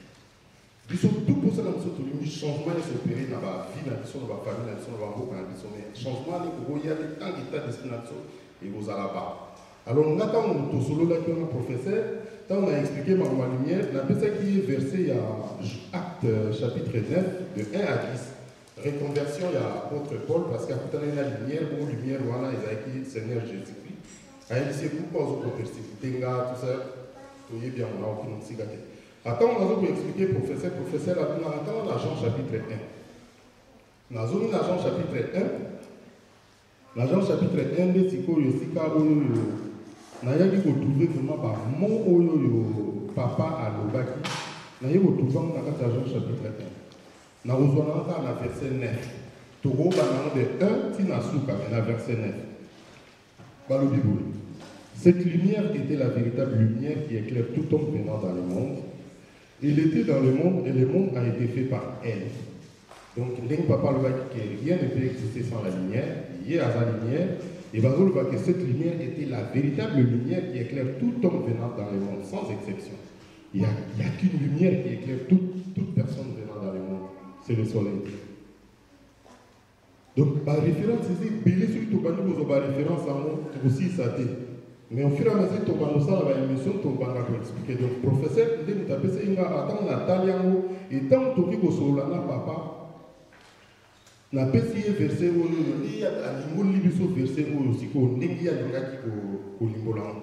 Ils sont tout pour ça dans ce changement qui s'opère dans la vie, dans la famille, dans la famille, changement qui est tant d'état d'esprit et vous allez là-bas. Alors, on attend tout solo là qui est un professeur, quand on a expliqué ma lumière, on a fait ça qui est versé à Acte chapitre 9, de 1 à 10. Reconversion, il y a apôtre Paul, parce qu'à côté de la lumière, pour lumière, voilà, ils ont écrit Seigneur Jésus-Christ. Il dit, c'est pourquoi vous persécutez, tout ça. Oui, bien, on a aucune cigarette. Attends, on a besoin d'expliquer, professeur, attends, on a Jean chapitre 1. On a Jean chapitre 1. Dans Jean chapitre 1, de Siko Yosika, on a trouvé vraiment par mon papa à l'Obaki. On a trouvé dans Jean chapitre 1. On a reçu dans verset 9. Togo, de 1, Tinasuka, dans verset 9. Dans le Bible. Cette lumière était la véritable lumière qui éclaire tout homme venant dans le monde. Il était dans le monde et le monde a été fait par elle. Donc, papa le que rien ne peut exister sans la lumière. Il y a la lumière. Et Bazou le que cette lumière était la véritable lumière qui éclaire tout homme venant dans le monde, sans exception. Il n'y a qu'une lumière qui éclaire toute personne venant dans le monde. C'est le soleil. Donc, par référence ici, Bélé sur tout le par référence à moi, aussi ça a été. Mais au fur et à mesure que tu as une émission, tu as expliqué. Donc, professeur, tu as dit que tu as et tant que tu as papa, tu as fait verset où il y a un verset où il y a un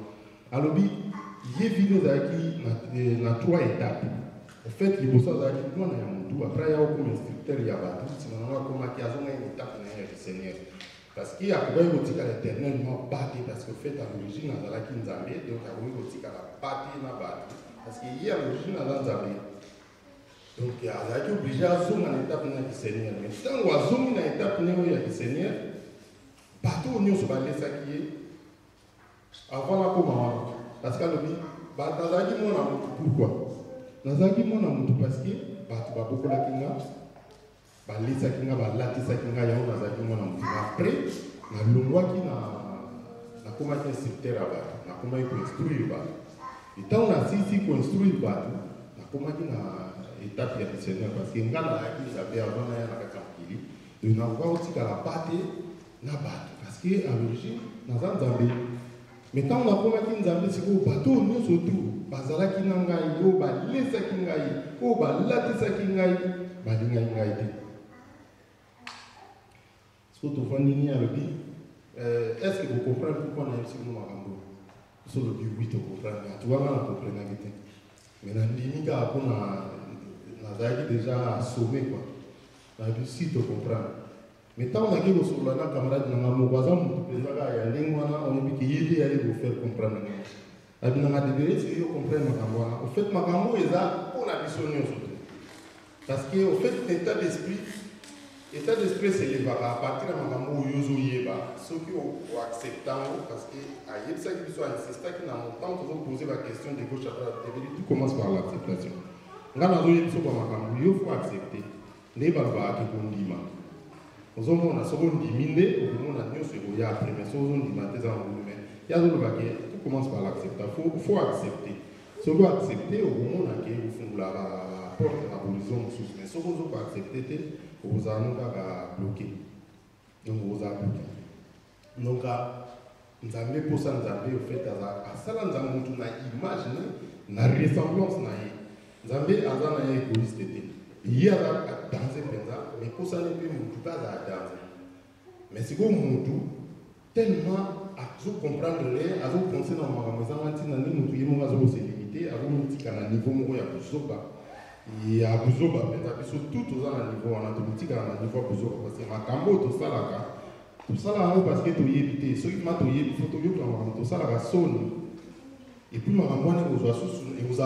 alors, il y a une trois étapes. En fait, il y a un après, il y a un instructeur, il y a une étape du Seigneur. Parce qu'il y a un l'éternel m'a battu, parce que fait à l'origine, dans la Kinzambé, donc il y a un battu, parce qu'il y a l'origine dans Zambé. Donc il y a obligé à zoomer dans l'étape du Seigneur. Mais quand on a zoomé dans l'étape du Seigneur, bateau on se balait ça qui est avant la commande. Parce que Nazaki mon amour, pourquoi Nazaki mon amour, parce que bateau va beaucoup la kinga. Balisa kinga balatisa kinga ya ona zaki mwana mtima après na longwa ki na koma ki instructeur aba na koma ki instruire ba et tant on a si construire ba na koma ki na étape ya Seigneur parce que ngala la ki ça fait avant na ya na kampili de na kwa aussi la pâte na ba parce que à l'origine na Nzambe mais tant on a koma ki Nzambe c'est ko bateau nous surtout bazala ki na ngai yo ba lesa ki ngai o ba latisa ki ngai ba dinga ngai te. Est-ce que vous comprenez pourquoi on a ici mon Marambo? Sur le but, oui, tu comprends. Tu vois, on comprend la vérité. Mais dans l'Inika, on a déjà assommé quoi. On a dit si tu comprends. Mais tant on a dit au sur la camarade, on a mon voisin, on a dit qu'il y a vous faire comprendre. On a dit si vous comprenez Marambo. Au fait, Marambo est là pour la mission surtout. Parce qu'au fait, l'état d'esprit. L'état d'esprit s'élèvera à partir de moment où Yozo Yeba, ceux qui ont accepté, parce que à Yebsa qui soit insistant, qui n'a pas longtemps posé la question de gauche à droite, tout commence par l'acceptation. Là, nous il faut accepter. Les babas qui ont dit, nous avons un second diminué, nous avons un second après, mais nous avons dit, il y a tout commence par l'acceptation. Il faut accepter. Si vous acceptez, au moment où vous la porte à l'horizon, mais si vous n'avez pas accepté, vous allez bloquer. Donc, vous allez bloquer. Donc, nous avons pour ça, nous avons fait à ça, nous avons une image, une ressemblance. Nous avons un égoïste. Il y a danser, mais pour ça, nous avons pas à danser. Mais si vous avez tellement à vous comprendre, à vous penser dans ma maison, nous avons se limiter. te akomitika na niveau moko ya buzoba ya buzoba mpenza biso tout toza na niveau wana tomitikana na niveau ya buzoba parce que makambo oyo tosalaka yango parce que toyebi te soki ma toyebi fo toyoka makambo tosalaka soni epuis makambo wana ekozala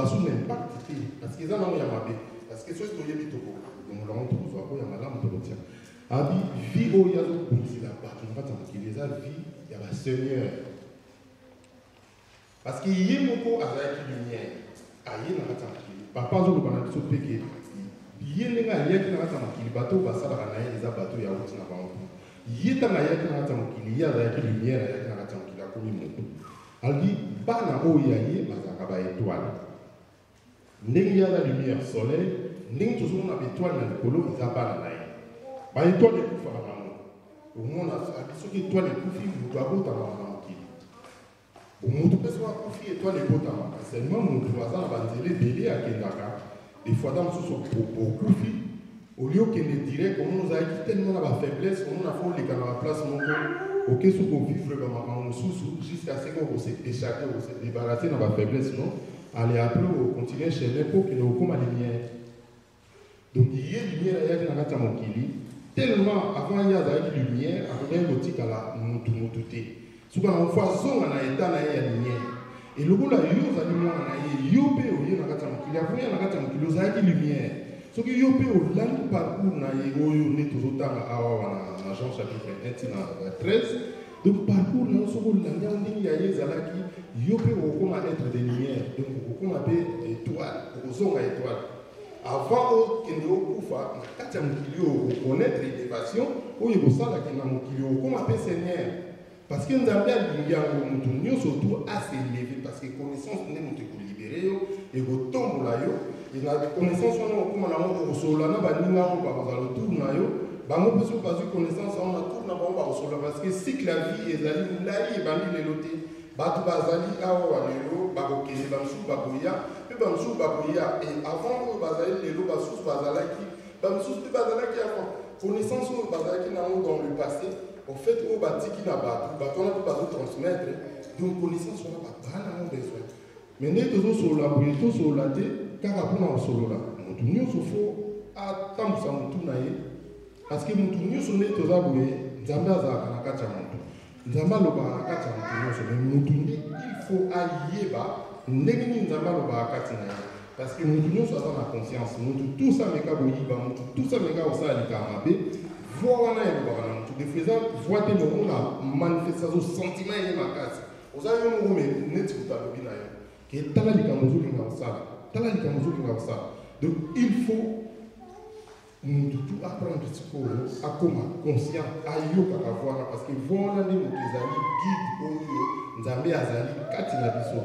susu na impact te parce que eza nango ya mabe parce que soki toyebi tokolongolango tokozwa oyo ya malamu tokotia abi vie oyo azokomisela bato na kati ya mokili eza vie ya baseigneur parce que ye moko azalaki lumière aye na kati ya mokili papa azoloba na biso peke ye ndenge aliaki na kati ya mokili bato oyo basalaka na ye eza bato ya wuti na bango ye ntango ayaki na kati ya mokili ye azalaki lumière ayaki na kati ya mokili akomi moto alobi bana oyo ya ye bazalaka baétoile ndenge ye aza lumière soleil ndenge tozomona baétoile na likolo eza bana na ye baétoile ekufaka bango omona abi soki étoile ekufi moto abotamaka na mokili moto mpe soki akufi étoile ebotamaka seulement moto aza na banzela ebele akendaka des fois da mosusu okufi olie okende direct omona ozalaki tellement na bafaiblesse omona fo oleka na baplace moko oke soki ovivre bamakambo mosusu jusqu'à ce que okose échappe okose débarrasse na bafaiblesse non allez après ocontinue chaîne mpo okende okóma lumière donc ye lumière ayaki na kati ya mokili tellement avant ye azalaki lumière akokaki kotikala mutu te soki na mofo azonga na eta na ye ya lumière elokola yo ozali mwana na ye yo mpe oye na kati ya mokili avant ye na kati ya mokili ozalaki lumière soki yo mpe olandi parcours na ye oyo nde tozotanga awa wana na Jean chapitre 1 ntina 13 donc parcours na yo soki olandi yango ndenge ya ye ezalaki yo mpe okokoma être de lumière donc okokoma mpe étoile okozonga étoile avant okende okufa na kati ya mokili oyo okonaître élévation oyo ekosalaki na mokili oyo okoma mpe seigneur parce que nzambe alingi yango moto nyonso tu asélevé parce que connaissance nde moto ekolibere yo ekotombola yo na connaissance wana okoma nango okosolola na baninga yango bakozala autour na yo bango mpe soki bazwi connaissance yango na tour na bango bakosolola parce que cycle ya vie ezali molai ebandi lelo te bato bazali awa lelo bakokende bamosusu bakoya mpe bamosusu bakoya e avant oyo bazali lelo basusu bazalaki bamosusu mpe bazalaki avant connaissance oyo bazalaki nango dans le passé au fait oyo batiki na bato wana mpe bazotransmettre donc connaissance wana babaa nango besoin mais ndenge tozosolola boye tosolola te kaka mpona kosolola motu nyonso fo atambusa motu na ye parce que motu nyonso nde toza boye nzambe azalaka na kati ya motu nzambe alobaka na kati ya motu nyonso mais motu nde il faut ayeba ndenge nini nzambe alobaka kati na ye parce que motu nyonso aza na conscience motu tous ameka boyiba motu tous ameka kosala likambo mabe voi wana elobaka na motu des fois eza voi te momona manifestation sentiment eye makasi oza yo moko me neti moto alobi na yo ke tala likambo ozolinga kosala tala likambo ozolinga kosala donc il faut motu tu apprendre sikoyo akoma conscient ayokaka voi wana parce que voi wana nde moto ezali guide oyo nzambe azali kati na biso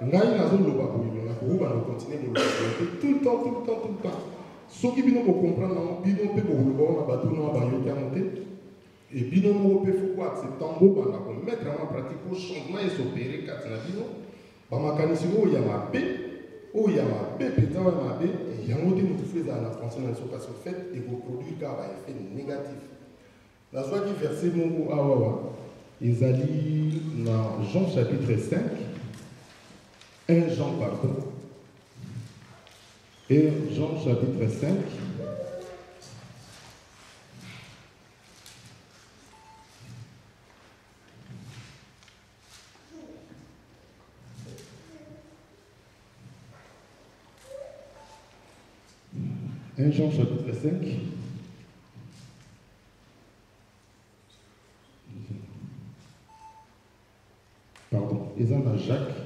ngai nazoloba boye nakokoba na kocontinue koloba boye tout le temps soki bino bocomprendre nango bino mpe bokoloba wana bato na bayoki yango te e bino moko mpe foko acceptant bobanda komettre yango pratique po changement esopere kati na bino bamakanisi oyo ya mabe mpenza oyo ya mabe yango te motu fo ezala na français na biso parce que fait ekoproduire kaka baeffet négatif nazwaki verset moko awawa ezali na Jean chapitre 5 1 Jean pardon et Jean chapitre 5 1 Jean chapitre 5 pardon, ils ont dans Jacques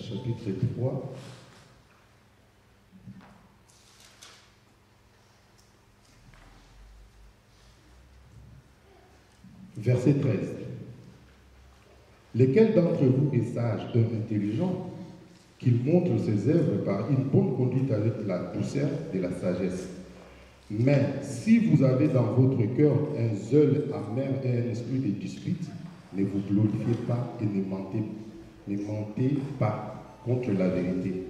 chapitre 3 verset 13. Lequel d'entre vous est sage et intelligent, qu'il montre ses œuvres par une bonne conduite avec la douceur de la sagesse. Mais si vous avez dans votre cœur un zèle amer et un esprit de dispute, ne vous glorifiez pas et ne mentez pas contre la vérité.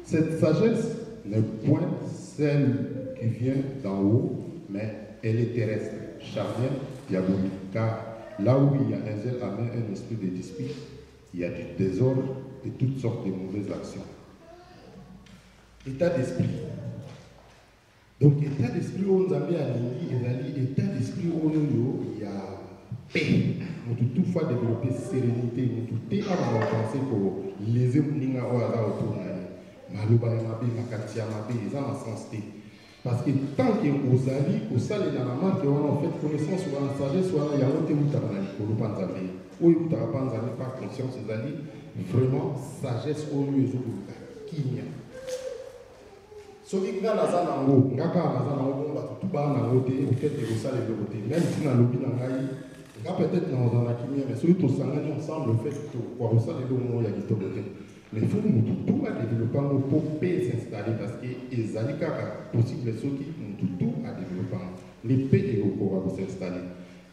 Cette sagesse n'est point celle qui vient d'en haut, mais elle est terrestre, charnelle, diabolique. Car là où il y a un zèle amène un esprit de dispute, il y a du désordre et toutes sortes de mauvaises actions. État d'esprit. Donc, état d'esprit, on a mis à l'état d'esprit, il y a paix. Nous avons toutefois développé sérénité. Nous avons pensé que les émouvements autour de parce que tant que vous allez, vous allez dans la marque, on a fait connaissance, on a sagesse, on a yaoté ou tabanali, ou panzamé, ou vous tabanzamé par conscience, vous allez vraiment sagesse au lieu de kimia. Ce qui est dans la zone en haut, ngaka na zone en haut, tout bas na haut, vous faites des ressals et de côté, même si dans le lobby n'a pas peut-être dans la kimia, mais celui qui s'engage ensemble, le fait que vous ressal et de haut, il y a du tout côté. Mais il faut que nous tout à développer pour paix s'installer parce que les alika possible ceux qui nous tout à développer les paix et au corps s'installer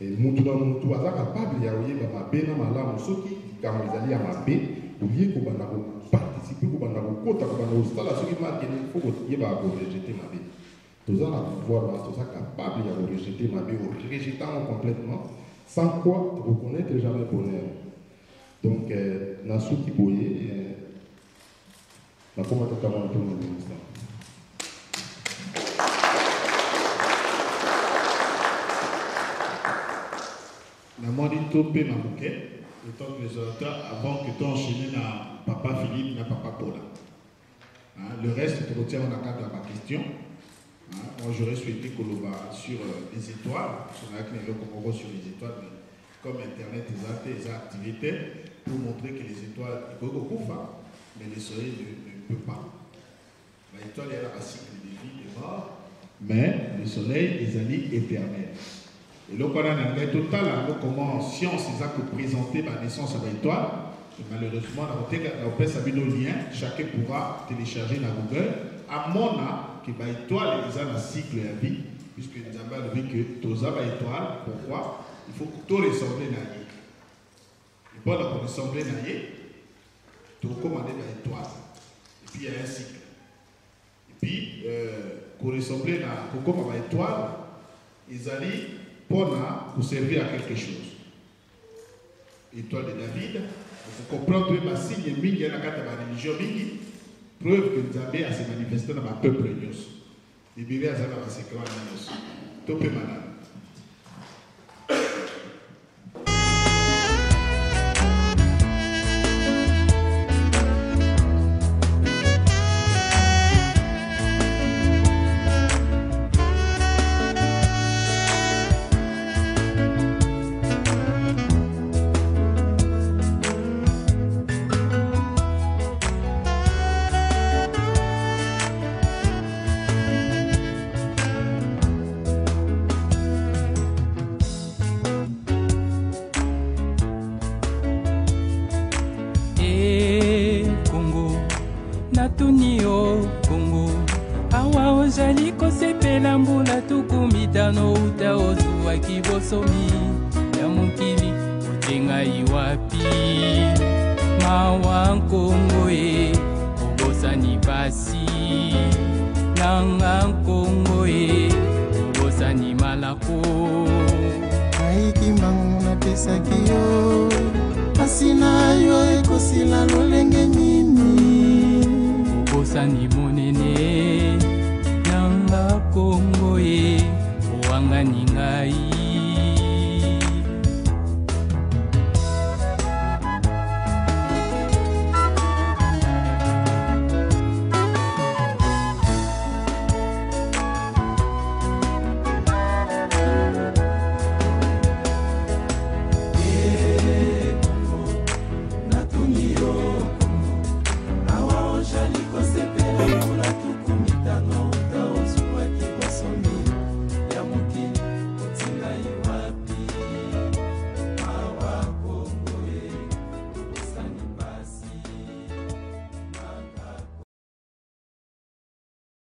et nous tout dans nous tout à capable ya oyer ba mabe na malamu ceux qui quand ils allaient à mabe oublier qu'on va participer qu'on va kota qu'on va installer ceux qui marquent il faut que va rejeter mabe tous ça la pouvoir tout ça capable ya rejeter mabe ou rejetant complètement sans quoi reconnaître jamais bonheur donc na ceux qui boyer na koma totalement tout le ministère. La monito pe na bouquet, le temps que les auteurs avant que tu enchaînes na papa Philippe na papa Paula. Le reste tu retiens dans le cadre de ma question. Moi j'aurais souhaité qu'on le voit sur les étoiles, sur la clé sur les étoiles, mais comme internet les activités pour montrer que les étoiles ils peuvent beaucoup faire, mais le soleil ne peut pas. L'étoile est un cycle de vie et mort, mais le soleil est allié éternel. Et donc, on a un anglais total, comment science est présenter la naissance à l'étoile. Malheureusement, on peut savoir nos liens, chacun pourra télécharger dans Google. À mon âge, que l'étoile est un cycle de vie, puisque nous avons vu que tous avons l'étoile. Pourquoi? Il faut que tout ressemble à l'année. Et pour ressembler à l'année, tu recommandes l'étoile. Et puis, il y a un cycle. Et puis, pour ressembler à l'étoile, ils allaient pour servir à quelque chose. Étoile de David, il faut comprendre que ma signe il y a la carte de la religion, preuve que Nzambe a se manifesté dans ma peuple. Les bébés à Zana va se créer en nous. Topé madame. Monene